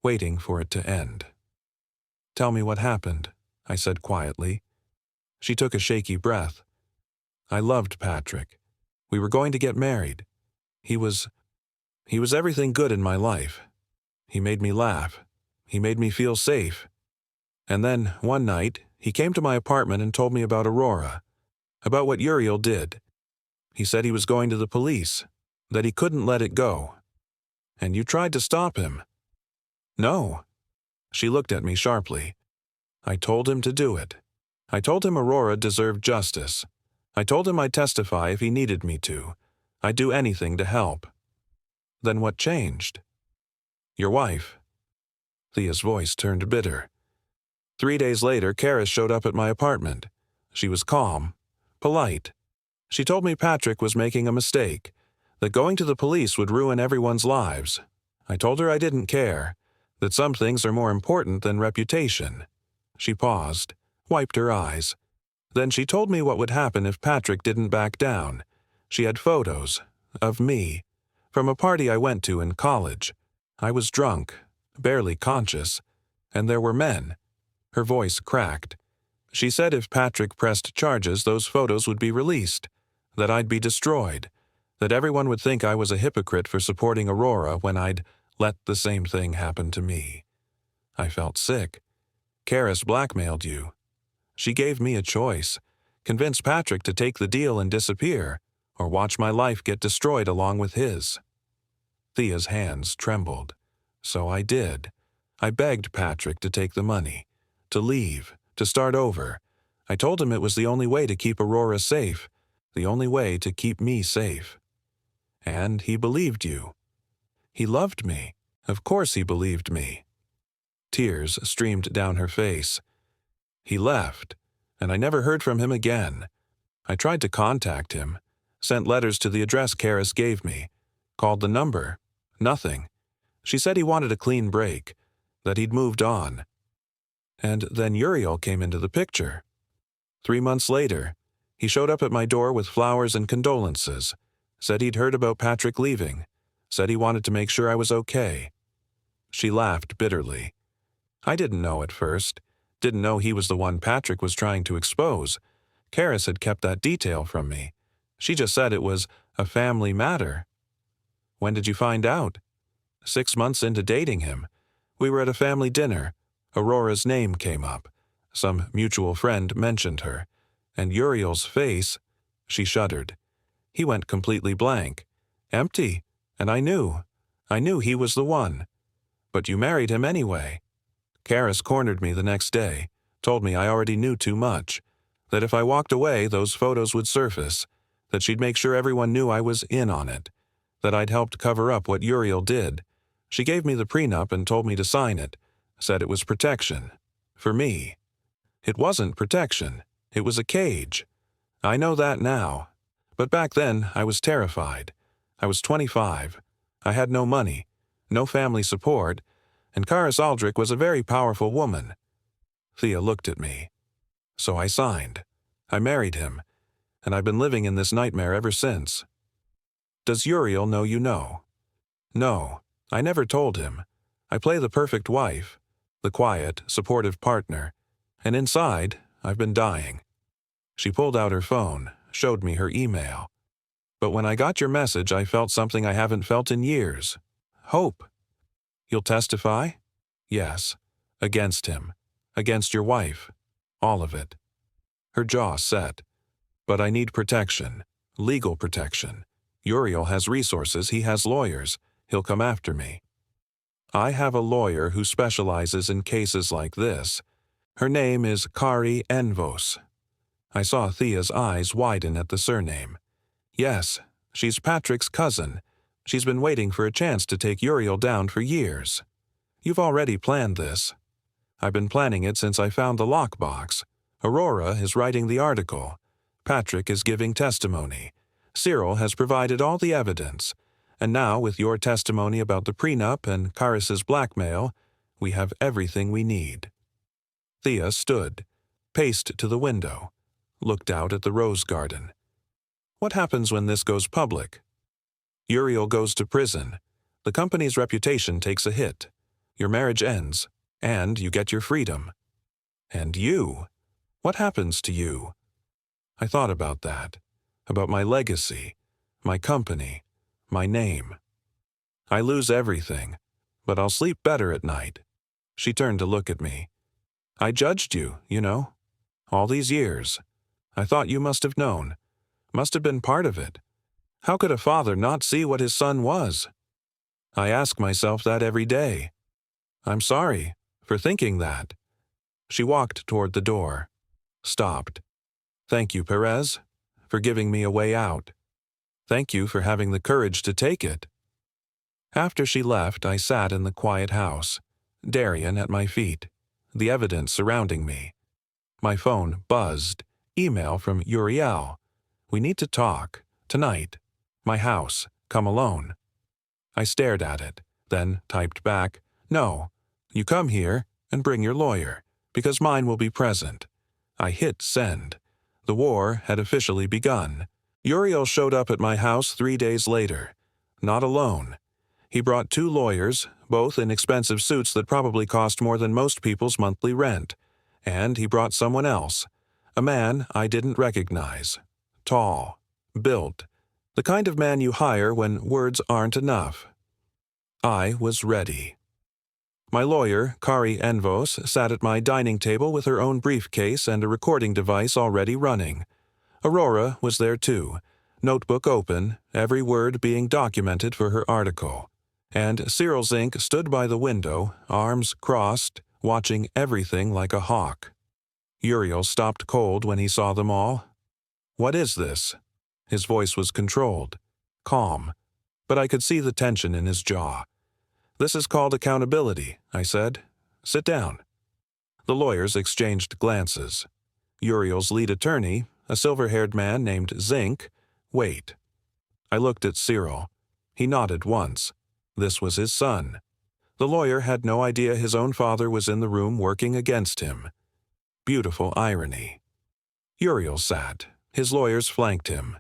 waiting for it to end. "Tell me what happened," I said quietly. She took a shaky breath. "I loved Patrick. We were going to get married. He was everything good in my life. He made me laugh. He made me feel safe. And then, one night, he came to my apartment and told me about Aurora, about what Uriel did. He said he was going to the police, that he couldn't let it go. And you tried to stop him." "No." She looked at me sharply. "I told him to do it. I told him Aurora deserved justice. I told him I'd testify if he needed me to. I'd do anything to help." "Then what changed?" "Your wife." Thea's voice turned bitter. 3 days later, Karis showed up at my apartment. She was calm, polite. She told me Patrick was making a mistake, that going to the police would ruin everyone's lives. I told her I didn't care, that some things are more important than reputation. She paused, wiped her eyes. Then she told me what would happen if Patrick didn't back down. She had photos of me from a party I went to in college. I was drunk, barely conscious, and there were men. Her voice cracked. She said if Patrick pressed charges, those photos would be released, that I'd be destroyed, that everyone would think I was a hypocrite for supporting Aurora when I'd let the same thing happen to me. I felt sick. Karis blackmailed you. She gave me a choice: convince Patrick to take the deal and disappear, or watch my life get destroyed along with his. Thea's hands trembled. So I did. I begged Patrick to take the money, to leave, to start over. I told him it was the only way to keep Aurora safe, the only way to keep me safe. And he believed you. He loved me. Of course he believed me. Tears streamed down her face. He left, and I never heard from him again. I tried to contact him, sent letters to the address Karis gave me, called the number. Nothing. She said he wanted a clean break, that he'd moved on. And then Uriel came into the picture. 3 months later, he showed up at my door with flowers and condolences, said he'd heard about Patrick leaving, said he wanted to make sure I was okay. She laughed bitterly. I didn't know at first, didn't know he was the one Patrick was trying to expose. Karis had kept that detail from me. She just said it was a family matter. When did you find out? 6 months into dating him. We were at a family dinner. Aurora's name came up. Some mutual friend mentioned her. And Uriel's face, she shuddered. He went completely blank. Empty. And I knew he was the one. But you married him anyway. Karis cornered me the next day, told me I already knew too much, that if I walked away, those photos would surface, that she'd make sure everyone knew I was in on it, that I'd helped cover up what Uriel did. She gave me the prenup and told me to sign it, said it was protection. For me. It wasn't protection. It was a cage. I know that now. But back then, I was terrified. I was 25. I had no money. no family support, and Karis Aldrich was a very powerful woman. Thea looked at me. So I signed. I married him, and I've been living in this nightmare ever since. Does Uriel know you know? No, I never told him. I play the perfect wife, the quiet, supportive partner, and inside, I've been dying. She pulled out her phone, showed me her email. But when I got your message, I felt something I haven't felt in years. Hope. You'll testify? Yes. Against him. Against your wife. All of it. Her jaw set. But I need protection. Legal protection. Uriel has resources, he has lawyers. He'll come after me. I have a lawyer who specializes in cases like this. Her name is Kari Envos. I saw Thea's eyes widen at the surname. Yes, she's Patrick's cousin. She's been waiting for a chance to take Uriel down for years. You've already planned this. I've been planning it since I found the lockbox. Aurora is writing the article. Patrick is giving testimony. Cyril has provided all the evidence. And now, with your testimony about the prenup and Karis's blackmail, we have everything we need. Thea stood, paced to the window, looked out at the rose garden. What happens when this goes public? Uriel goes to prison. The company's reputation takes a hit. Your marriage ends, and you get your freedom. And you? What happens to you? I thought about that, about my legacy, my company, my name. I lose everything, but I'll sleep better at night. She turned to look at me. I judged you, you know. All these years. I thought you must have known. Must have been part of it. How could a father not see what his son was? I ask myself that every day. I'm sorry for thinking that. She walked toward the door. Stopped. Thank you, Perez, for giving me a way out. Thank you for having the courage to take it. After she left, I sat in the quiet house, Darian at my feet, the evidence surrounding me. My phone buzzed. Email from Uriel. We need to talk. Tonight. My house. Come alone. I stared at it, then typed back, No, you come here and bring your lawyer, because mine will be present. I hit send. The war had officially begun. Uriel showed up at my house 3 days later. Not alone. He brought 2 lawyers, both in expensive suits that probably cost more than most people's monthly rent. And he brought someone else. A man I didn't recognize. Tall. Built. The kind of man you hire when words aren't enough. I was ready. My lawyer, Kari Envos, sat at my dining table with her own briefcase and a recording device already running. Aurora was there too, notebook open, every word being documented for her article. And Cyril Zink stood by the window, arms crossed, watching everything like a hawk. Uriel stopped cold when he saw them all. What is this? His voice was controlled, calm, but I could see the tension in his jaw. This is called accountability, I said. Sit down. The lawyers exchanged glances. Uriel's lead attorney, a silver-haired man named Zink, wait. I looked at Cyril. He nodded once. This was his son. The lawyer had no idea his own father was in the room working against him. Beautiful irony. Uriel sat. His lawyers flanked him.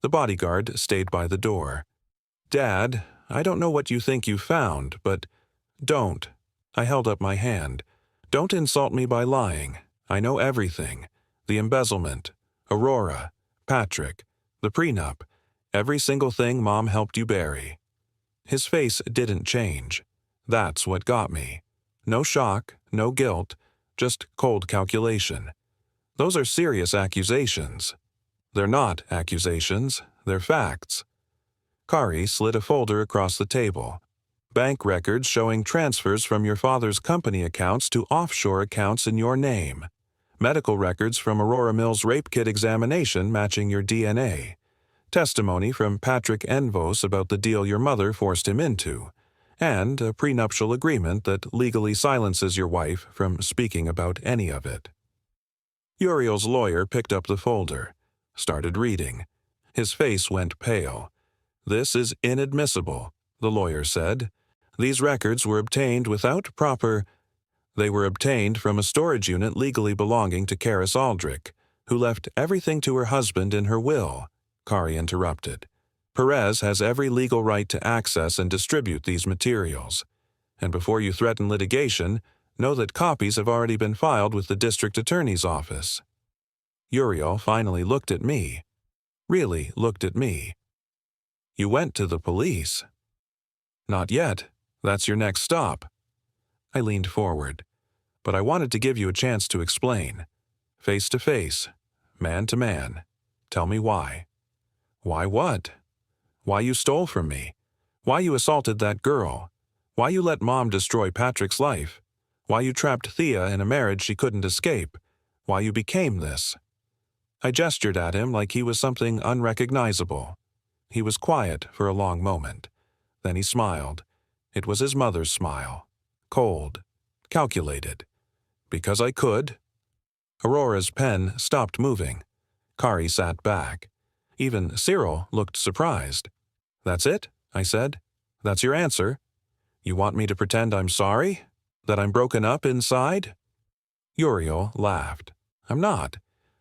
The bodyguard stayed by the door. Dad, I don't know what you think you found, but don't. I held up my hand. Don't insult me by lying. I know everything. The embezzlement, Aurora, Patrick, the prenup, every single thing Mom helped you bury. His face didn't change. That's what got me. No shock, no guilt, just cold calculation. Those are serious accusations. They're not accusations, they're facts. Kari slid a folder across the table. Bank records showing transfers from your father's company accounts to offshore accounts in your name. Medical records from Aurora Mills' rape kit examination matching your DNA. Testimony from Patrick Envos about the deal your mother forced him into. And a prenuptial agreement that legally silences your wife from speaking about any of it. Uriel's lawyer picked up the folder, started reading. His face went pale. This is inadmissible, the lawyer said. These records were obtained without proper... They were obtained from a storage unit legally belonging to Karis Aldrich, who left everything to her husband in her will, Kari interrupted. Perez has every legal right to access and distribute these materials. And before you threaten litigation, know that copies have already been filed with the district attorney's office. Uriel finally looked at me. Really looked at me. You went to the police. Not yet. That's your next stop. I leaned forward. But I wanted to give you a chance to explain. Face to face. Man to man. Tell me why. Why what? Why you stole from me. Why you assaulted that girl. Why you let Mom destroy Patrick's life. Why you trapped Thea in a marriage she couldn't escape. Why you became this. I gestured at him like he was something unrecognizable. He was quiet for a long moment. Then he smiled. It was his mother's smile. Cold. Calculated. Because I could. Aurora's pen stopped moving. Kari sat back. Even Cyril looked surprised. That's it? I said. That's your answer? You want me to pretend I'm sorry? That I'm broken up inside? Uriel laughed. I'm not.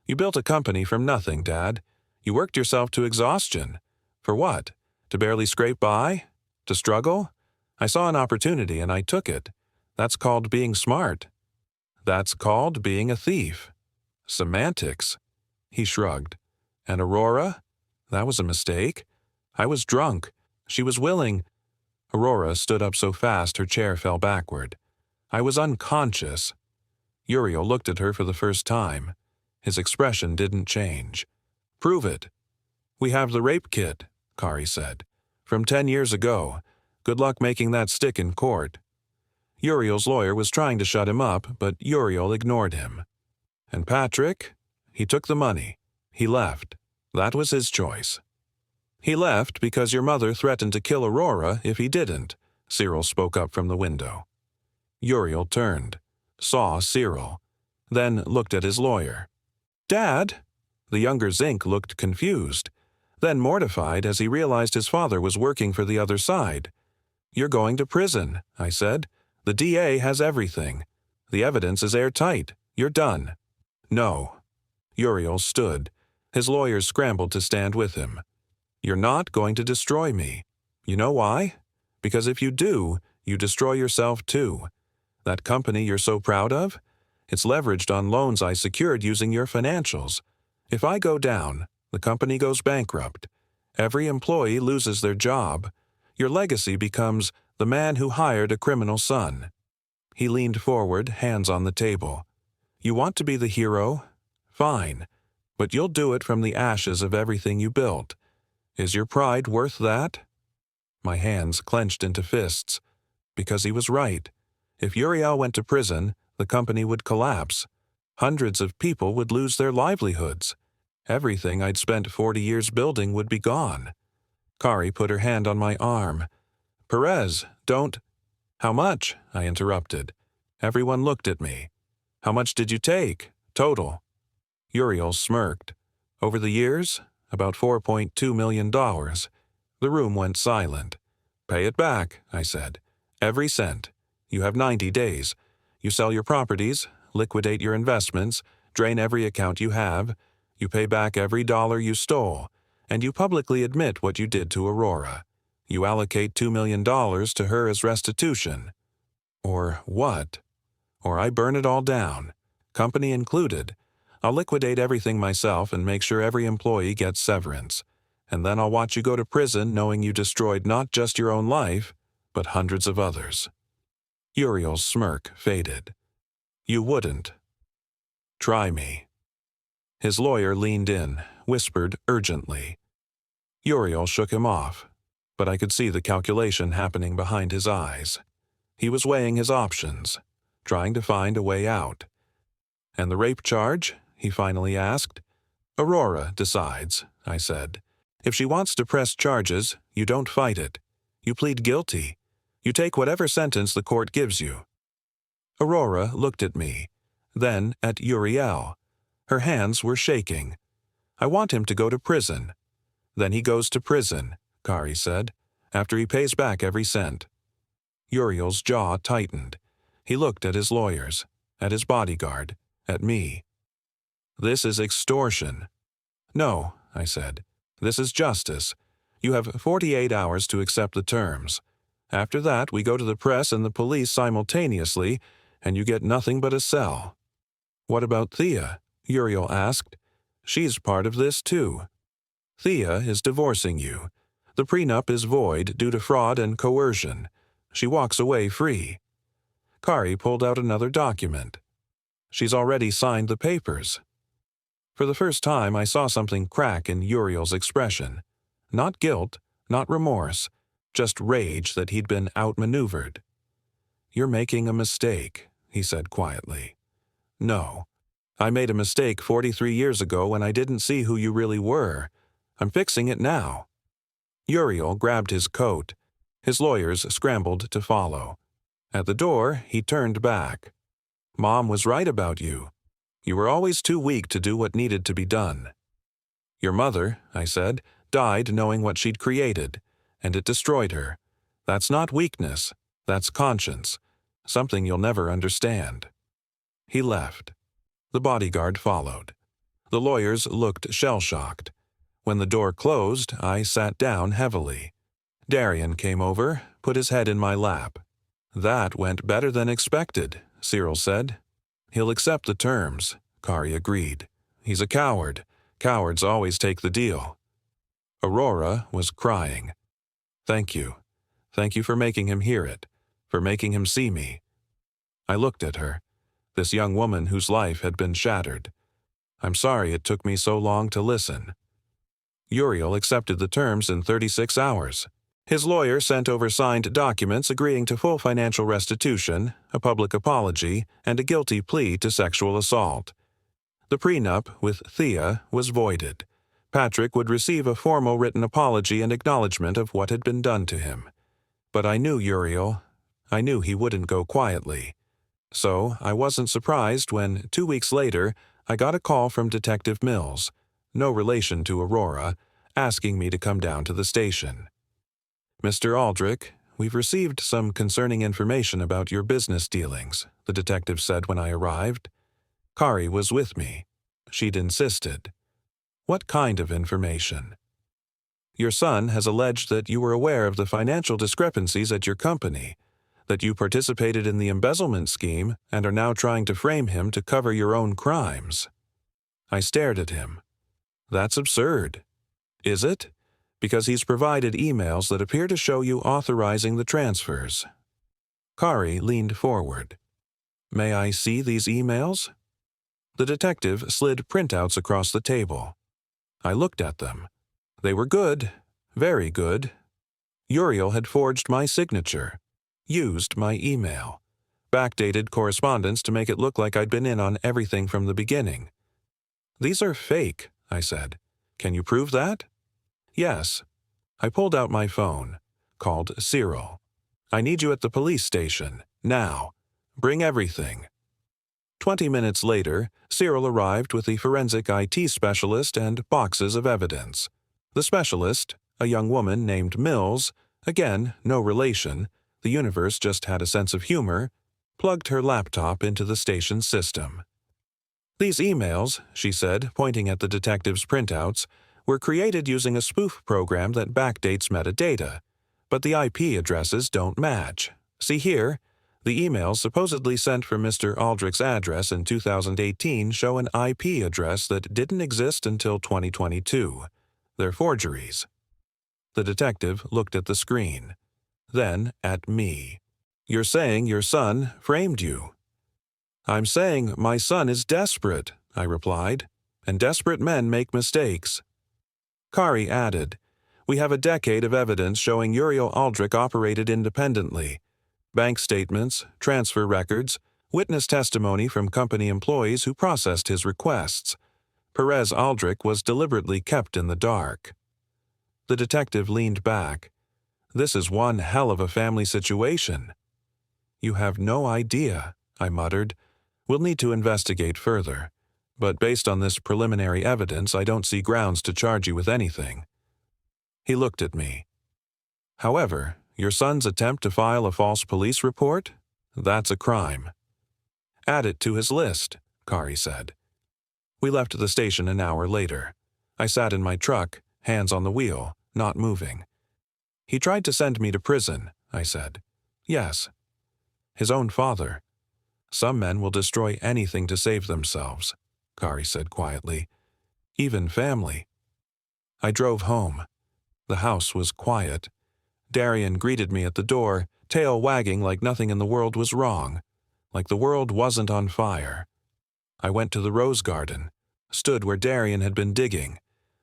You built a company from nothing, Dad. You worked yourself to exhaustion. For what? To barely scrape by? To struggle? I saw an opportunity and I took it. That's called being smart. That's called being a thief. Semantics. He shrugged. And Aurora? That was a mistake. I was drunk. She was willing. Aurora stood up so fast her chair fell backward. I was unconscious. Uriel looked at her for the first time. His expression didn't change. Prove it. We have the rape kit, Kari said. From 10 years ago. Good luck making that stick in court. Uriel's lawyer was trying to shut him up, but Uriel ignored him. And Patrick? He took the money. He left. That was his choice. He left because your mother threatened to kill Aurora if he didn't, Cyril spoke up from the window. Uriel turned, saw Cyril, then looked at his lawyer. Dad? The younger Zink looked confused, then mortified as he realized his father was working for the other side. You're going to prison, I said. The DA has everything. The evidence is airtight. You're done. No. Uriel stood. His lawyers scrambled to stand with him. You're not going to destroy me. You know why? Because if you do, you destroy yourself too. That company you're so proud of? It's leveraged on loans I secured using your financials. If I go down, the company goes bankrupt. Every employee loses their job. Your legacy becomes the man who hired a criminal son. He leaned forward, hands on the table. You want to be the hero? Fine. But you'll do it from the ashes of everything you built. Is your pride worth that? My hands clenched into fists. Because he was right. If Uriel went to prison, the company would collapse. Hundreds of people would lose their livelihoods. Everything I'd spent 40 years building would be gone. Kari put her hand on my arm. Perez, don't... How much? I interrupted. Everyone looked at me. How much did you take? Total. Uriel smirked. Over the years, about $4.2 million. The room went silent. Pay it back, I said. Every cent. You have 90 days. You sell your properties, liquidate your investments, drain every account you have. You pay back every dollar you stole, and you publicly admit what you did to Aurora. You allocate $2 million to her as restitution. Or what? Or I burn it all down, company included. I'll liquidate everything myself and make sure every employee gets severance. And then I'll watch you go to prison knowing you destroyed not just your own life, but hundreds of others. Uriel's smirk faded. You wouldn't. Try me. His lawyer leaned in, whispered urgently. Uriel shook him off, but I could see the calculation happening behind his eyes. He was weighing his options, trying to find a way out. And the rape charge? He finally asked. Aurora decides, I said. If she wants to press charges, you don't fight it. You plead guilty. You take whatever sentence the court gives you. Aurora looked at me, then at Uriel. Her hands were shaking. I want him to go to prison. Then he goes to prison, Kari said, after he pays back every cent. Uriel's jaw tightened. He looked at his lawyers, at his bodyguard, at me. "This is extortion." "No," I said. "This is justice. You have 48 hours to accept the terms. After that, we go to the press and the police simultaneously, and you get nothing but a cell." "What about Thea?" Uriel asked. "She's part of this, too." "Thea is divorcing you. The prenup is void due to fraud and coercion. She walks away free." Kari pulled out another document. "She's already signed the papers." For the first time, I saw something crack in Uriel's expression. Not guilt, not remorse, just rage that he'd been outmaneuvered. "You're making a mistake," he said quietly. "No. I made a mistake 43 years ago when I didn't see who you really were. I'm fixing it now." Uriel grabbed his coat. His lawyers scrambled to follow. At the door, he turned back. "Mom was right about you. You were always too weak to do what needed to be done." "Your mother," I said, "died knowing what she'd created, and it destroyed her. That's not weakness. That's conscience. Something you'll never understand." He left. The bodyguard followed. The lawyers looked shell-shocked. When the door closed, I sat down heavily. Darian came over, put his head in my lap. "That went better than expected," Cyril said. "He'll accept the terms," Kari agreed. "He's a coward. Cowards always take the deal." Aurora was crying. "Thank you. Thank you for making him hear it, for making him see me." I looked at her, this young woman whose life had been shattered. "I'm sorry it took me so long to listen." Uriel accepted the terms in 36 hours. His lawyer sent over signed documents agreeing to full financial restitution, a public apology, and a guilty plea to sexual assault. The prenup with Thea was voided. Patrick would receive a formal written apology and acknowledgement of what had been done to him. But I knew Uriel. I knew he wouldn't go quietly. So I wasn't surprised when, 2 weeks later, I got a call from Detective Mills, no relation to Aurora, asking me to come down to the station. "Mr. Aldrich, we've received some concerning information about your business dealings," the detective said when I arrived. Kari was with me. She'd insisted. "What kind of information?" "Your son has alleged that you were aware of the financial discrepancies at your company, that you participated in the embezzlement scheme and are now trying to frame him to cover your own crimes." I stared at him. "That's absurd." "Is it? Because he's provided emails that appear to show you authorizing the transfers." Kari leaned forward. "May I see these emails?" The detective slid printouts across the table. I looked at them. They were good, very good. Uriel had forged my signature, used my email, backdated correspondence to make it look like I'd been in on everything from the beginning. "These are fake," I said. "Can you prove that?" "Yes." I pulled out my phone, called Cyril. "I need you at the police station, now. Bring everything." 20 minutes later, Cyril arrived with the forensic IT specialist and boxes of evidence. The specialist, a young woman named Mills, again, no relation, the universe just had a sense of humor, plugged her laptop into the station's system. "These emails," she said, pointing at the detective's printouts, "were created using a spoof program that backdates metadata, but the IP addresses don't match. See here? The emails supposedly sent from Mr. Aldrich's address in 2018 show an IP address that didn't exist until 2022. They're forgeries." The detective looked at the screen, then at me. "You're saying your son framed you." "I'm saying my son is desperate," I replied, "and desperate men make mistakes." Kari added, "We have a decade of evidence showing Uriel Aldrich operated independently. Bank statements, transfer records, witness testimony from company employees who processed his requests. Perez Aldrich was deliberately kept in the dark." The detective leaned back. "This is one hell of a family situation." "You have no idea," I muttered. "We'll need to investigate further. But based on this preliminary evidence, I don't see grounds to charge you with anything." He looked at me. "However," Your son's attempt to file a false police report? That's a crime. Add it to his list, Kari said. We left the station an hour later. I sat in my truck, hands on the wheel, not moving. He tried to send me to prison, I said. Yes. His own father. Some men will destroy anything to save themselves, Kari said quietly. Even family. I drove home. The house was quiet. Darian greeted me at the door, tail wagging like nothing in the world was wrong, like the world wasn't on fire. I went to the rose garden, stood where Darian had been digging.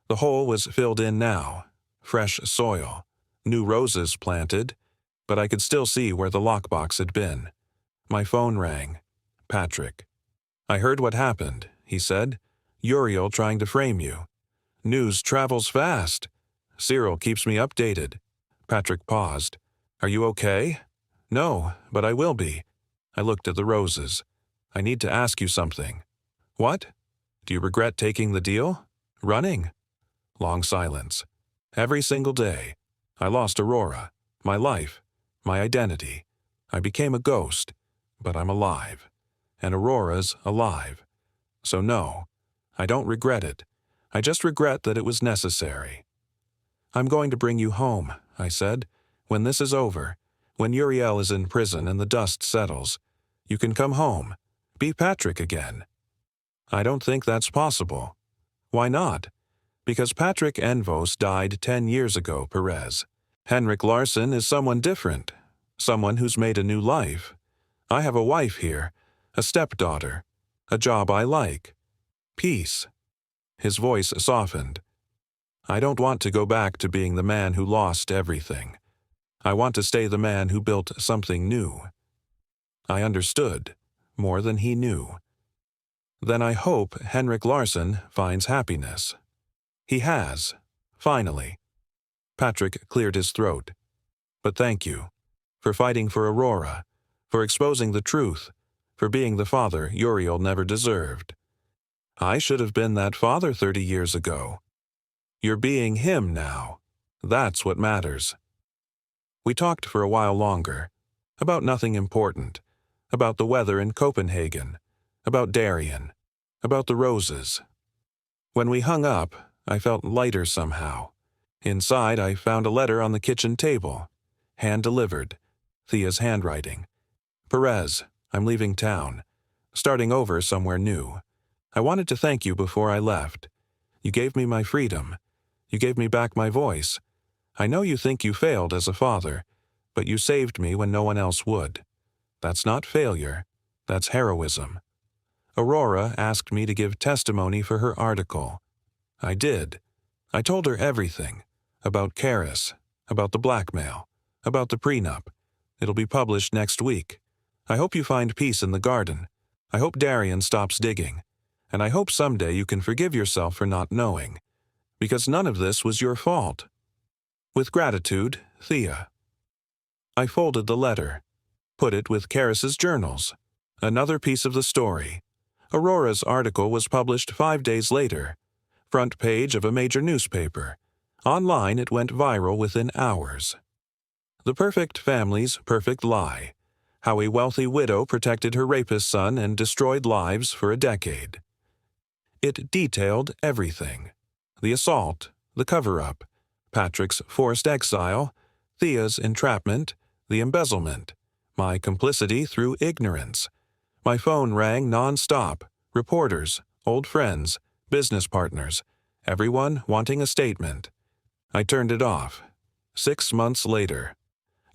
The hole was filled in now, fresh soil, new roses planted, but I could still see where the lockbox had been. My phone rang. Patrick. I heard what happened, he said. Uriel trying to frame you. News travels fast. Cyril keeps me updated. Patrick paused. Are you okay? No, but I will be. I looked at the roses. I need to ask you something. What? Do you regret taking the deal? Running? Long silence. Every single day. I lost Aurora, my life, my identity. I became a ghost, but I'm alive. And Aurora's alive. So no, I don't regret it. I just regret that it was necessary. I'm going to bring you home, I said. When this is over, when Uriel is in prison and the dust settles, you can come home, be Patrick again. I don't think that's possible. Why not? Because Patrick Envos died 10 years ago, Perez. Henrik Larsson is someone different, someone who's made a new life. I have a wife here, a stepdaughter, a job I like. Peace. His voice softened. I don't want to go back to being the man who lost everything. I want to stay the man who built something new. I understood, more than he knew. Then I hope Henrik Larsson finds happiness. He has, finally. Patrick cleared his throat. But thank you, for fighting for Aurora, for exposing the truth, for being the father Uriel never deserved. I should have been that father 30 years ago. You're being him now. That's what matters. We talked for a while longer, about nothing important, about the weather in Copenhagen, about Darian, about the roses. When we hung up, I felt lighter somehow. Inside, I found a letter on the kitchen table, hand-delivered, Thea's handwriting. Perez, I'm leaving town, starting over somewhere new. I wanted to thank you before I left. You gave me my freedom. You gave me back my voice. I know you think you failed as a father, but you saved me when no one else would. That's not failure. That's heroism. Aurora asked me to give testimony for her article. I did. I told her everything. About Karis, about the blackmail, about the prenup. It'll be published next week. I hope you find peace in the garden. I hope Darian stops digging. And I hope someday you can forgive yourself for not knowing. Because none of this was your fault. With gratitude, Thea. I folded the letter, put it with Karis's journals. Another piece of the story. Aurora's article was published 5 days later. Front page of a major newspaper. Online it went viral within hours. The perfect family's perfect lie. How a wealthy widow protected her rapist son and destroyed lives for a decade. It detailed everything. The assault, the cover-up, Patrick's forced exile, Thea's entrapment, the embezzlement, my complicity through ignorance. My phone rang non-stop, reporters, old friends, business partners, everyone wanting a statement. I turned it off. 6 months later.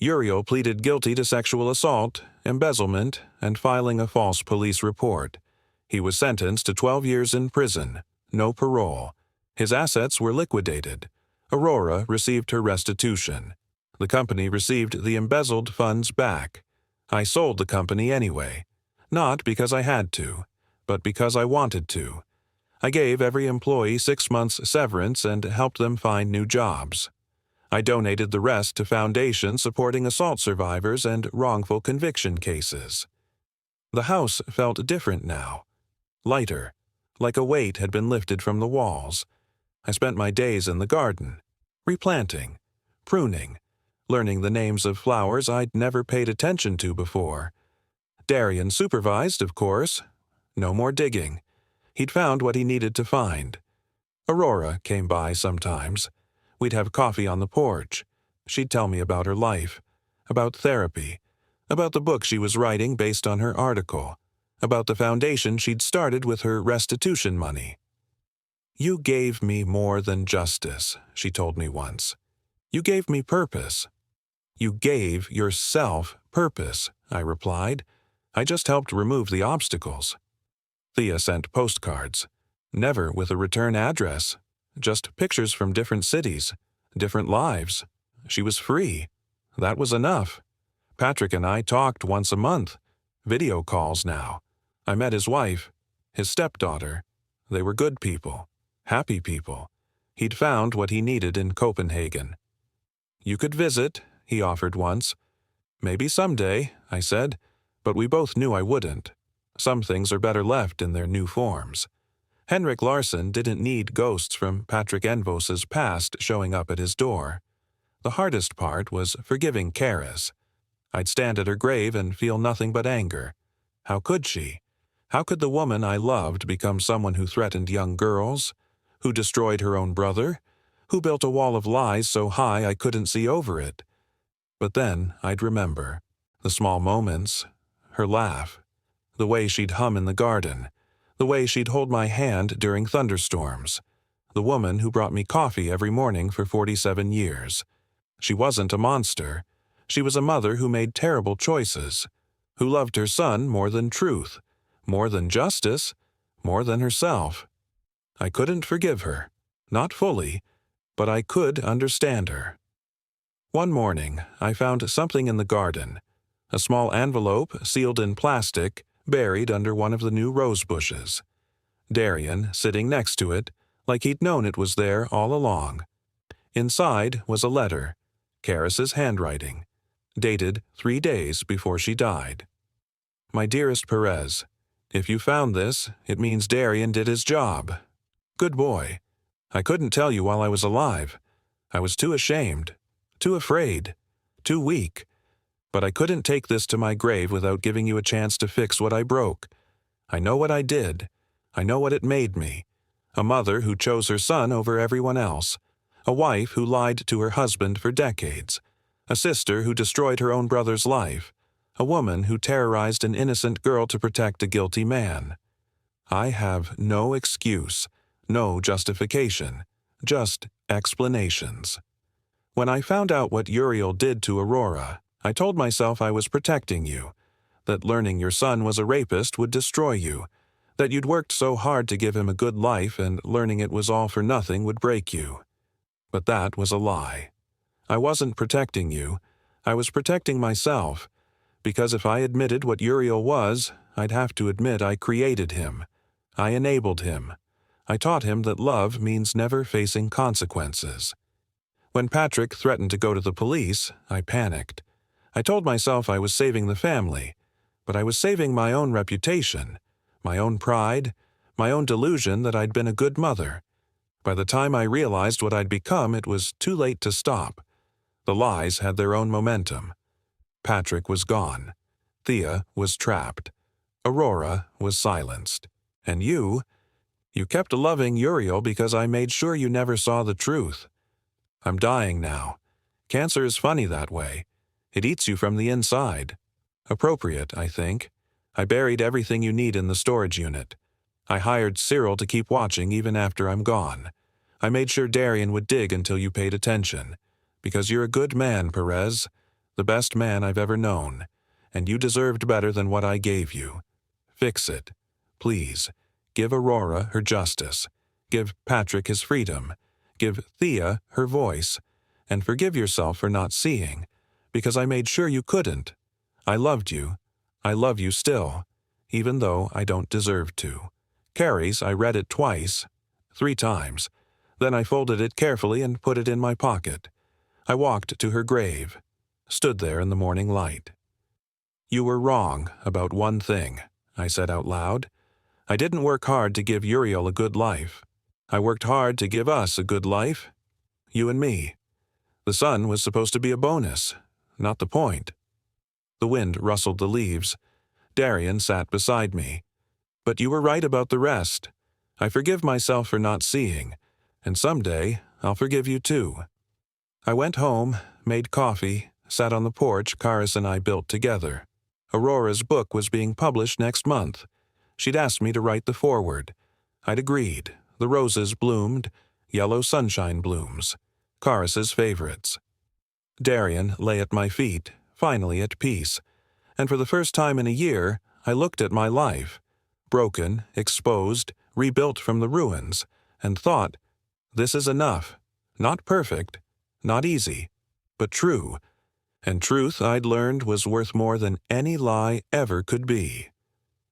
Uriel pleaded guilty to sexual assault, embezzlement, and filing a false police report. He was sentenced to 12 years in prison, no parole. His assets were liquidated. Aurora received her restitution. The company received the embezzled funds back. I sold the company anyway. Not because I had to, but because I wanted to. I gave every employee 6 months severance and helped them find new jobs. I donated the rest to foundations supporting assault survivors and wrongful conviction cases. The house felt different now. Lighter, like a weight had been lifted from the walls. I spent my days in the garden, replanting, pruning, learning the names of flowers I'd never paid attention to before. Darian supervised, of course. No more digging. He'd found what he needed to find. Aurora came by sometimes. We'd have coffee on the porch. She'd tell me about her life, about therapy, about the book she was writing based on her article, about the foundation she'd started with her restitution money. "You gave me more than justice," she told me once. "You gave me purpose." "You gave yourself purpose," I replied. "I just helped remove the obstacles." Thea sent postcards, never with a return address, just pictures from different cities, different lives. She was free. That was enough. Patrick and I talked once a month, video calls now. I met his wife, his stepdaughter. They were good people, happy people. He'd found what he needed in Copenhagen. "You could visit," he offered once. "Maybe someday," I said, but we both knew I wouldn't. Some things are better left in their new forms. Henrik Larsson didn't need ghosts from Patrick Envos's past showing up at his door. The hardest part was forgiving Karis. I'd stand at her grave and feel nothing but anger. How could she? How could the woman I loved become someone who threatened young girls, who destroyed her own brother, who built a wall of lies so high I couldn't see over it? But then I'd remember. The small moments, her laugh, the way she'd hum in the garden, the way she'd hold my hand during thunderstorms, the woman who brought me coffee every morning for 47 years. She wasn't a monster. She was a mother who made terrible choices, who loved her son more than truth, more than justice, more than herself. I couldn't forgive her, not fully, but I could understand her. One morning, I found something in the garden, a small envelope sealed in plastic, buried under one of the new rose bushes. Darian sitting next to it, like he'd known it was there all along. Inside was a letter, Karis's handwriting, dated 3 days before she died. "My dearest Perez, if you found this, it means Darian did his job. Good boy. I couldn't tell you while I was alive. I was too ashamed, too afraid, too weak. But I couldn't take this to my grave without giving you a chance to fix what I broke. I know what I did. I know what it made me. A mother who chose her son over everyone else. A wife who lied to her husband for decades. A sister who destroyed her own brother's life. A woman who terrorized an innocent girl to protect a guilty man. I have no excuse, no justification, just explanations. When I found out what Uriel did to Aurora, I told myself I was protecting you, that learning your son was a rapist would destroy you, that you'd worked so hard to give him a good life and learning it was all for nothing would break you. But that was a lie. I wasn't protecting you. I was protecting myself, because if I admitted what Uriel was, I'd have to admit I created him. I enabled him. I taught him that love means never facing consequences. When Patrick threatened to go to the police, I panicked. I told myself I was saving the family, but I was saving my own reputation, my own pride, my own delusion that I'd been a good mother. By the time I realized what I'd become, it was too late to stop. The lies had their own momentum. Patrick was gone. Thea was trapped. Aurora was silenced. And you kept loving Uriel because I made sure you never saw the truth. I'm dying now. Cancer is funny that way. It eats you from the inside. Appropriate, I think. I buried everything you need in the storage unit. I hired Cyril to keep watching even after I'm gone. I made sure Darian would dig until you paid attention. Because you're a good man, Perez. The best man I've ever known. And you deserved better than what I gave you. Fix it. Please. Give Aurora her justice. Give Patrick his freedom. Give Thea her voice. And forgive yourself for not seeing. Because I made sure you couldn't. I loved you. I love you still, even though I don't deserve to. Carrie's, I read it twice, 3 times. Then I folded it carefully and put it in my pocket. I walked to her grave, stood there in the morning light. "You were wrong about one thing," I said out loud. "I didn't work hard to give Uriel a good life. I worked hard to give us a good life. You and me. The sun was supposed to be a bonus, not the point. The wind rustled the leaves. Darian sat beside me. But you were right about the rest. I forgive myself for not seeing, and someday I'll forgive you too. I went home, made coffee, sat on the porch Karis and I built together. Aurora's book was being published next month. She'd asked me to write the foreword. I'd agreed. The roses bloomed, yellow sunshine blooms, Karis's favorites. Darian lay at my feet, finally at peace, and for the first time in a year, I looked at my life, broken, exposed, rebuilt from the ruins, and thought, this is enough. Not perfect, not easy, but true. And truth I'd learned was worth more than any lie ever could be.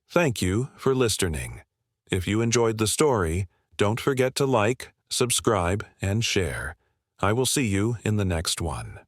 Thank you for listening. If you enjoyed the story, don't forget to like, subscribe, and share. I will see you in the next one.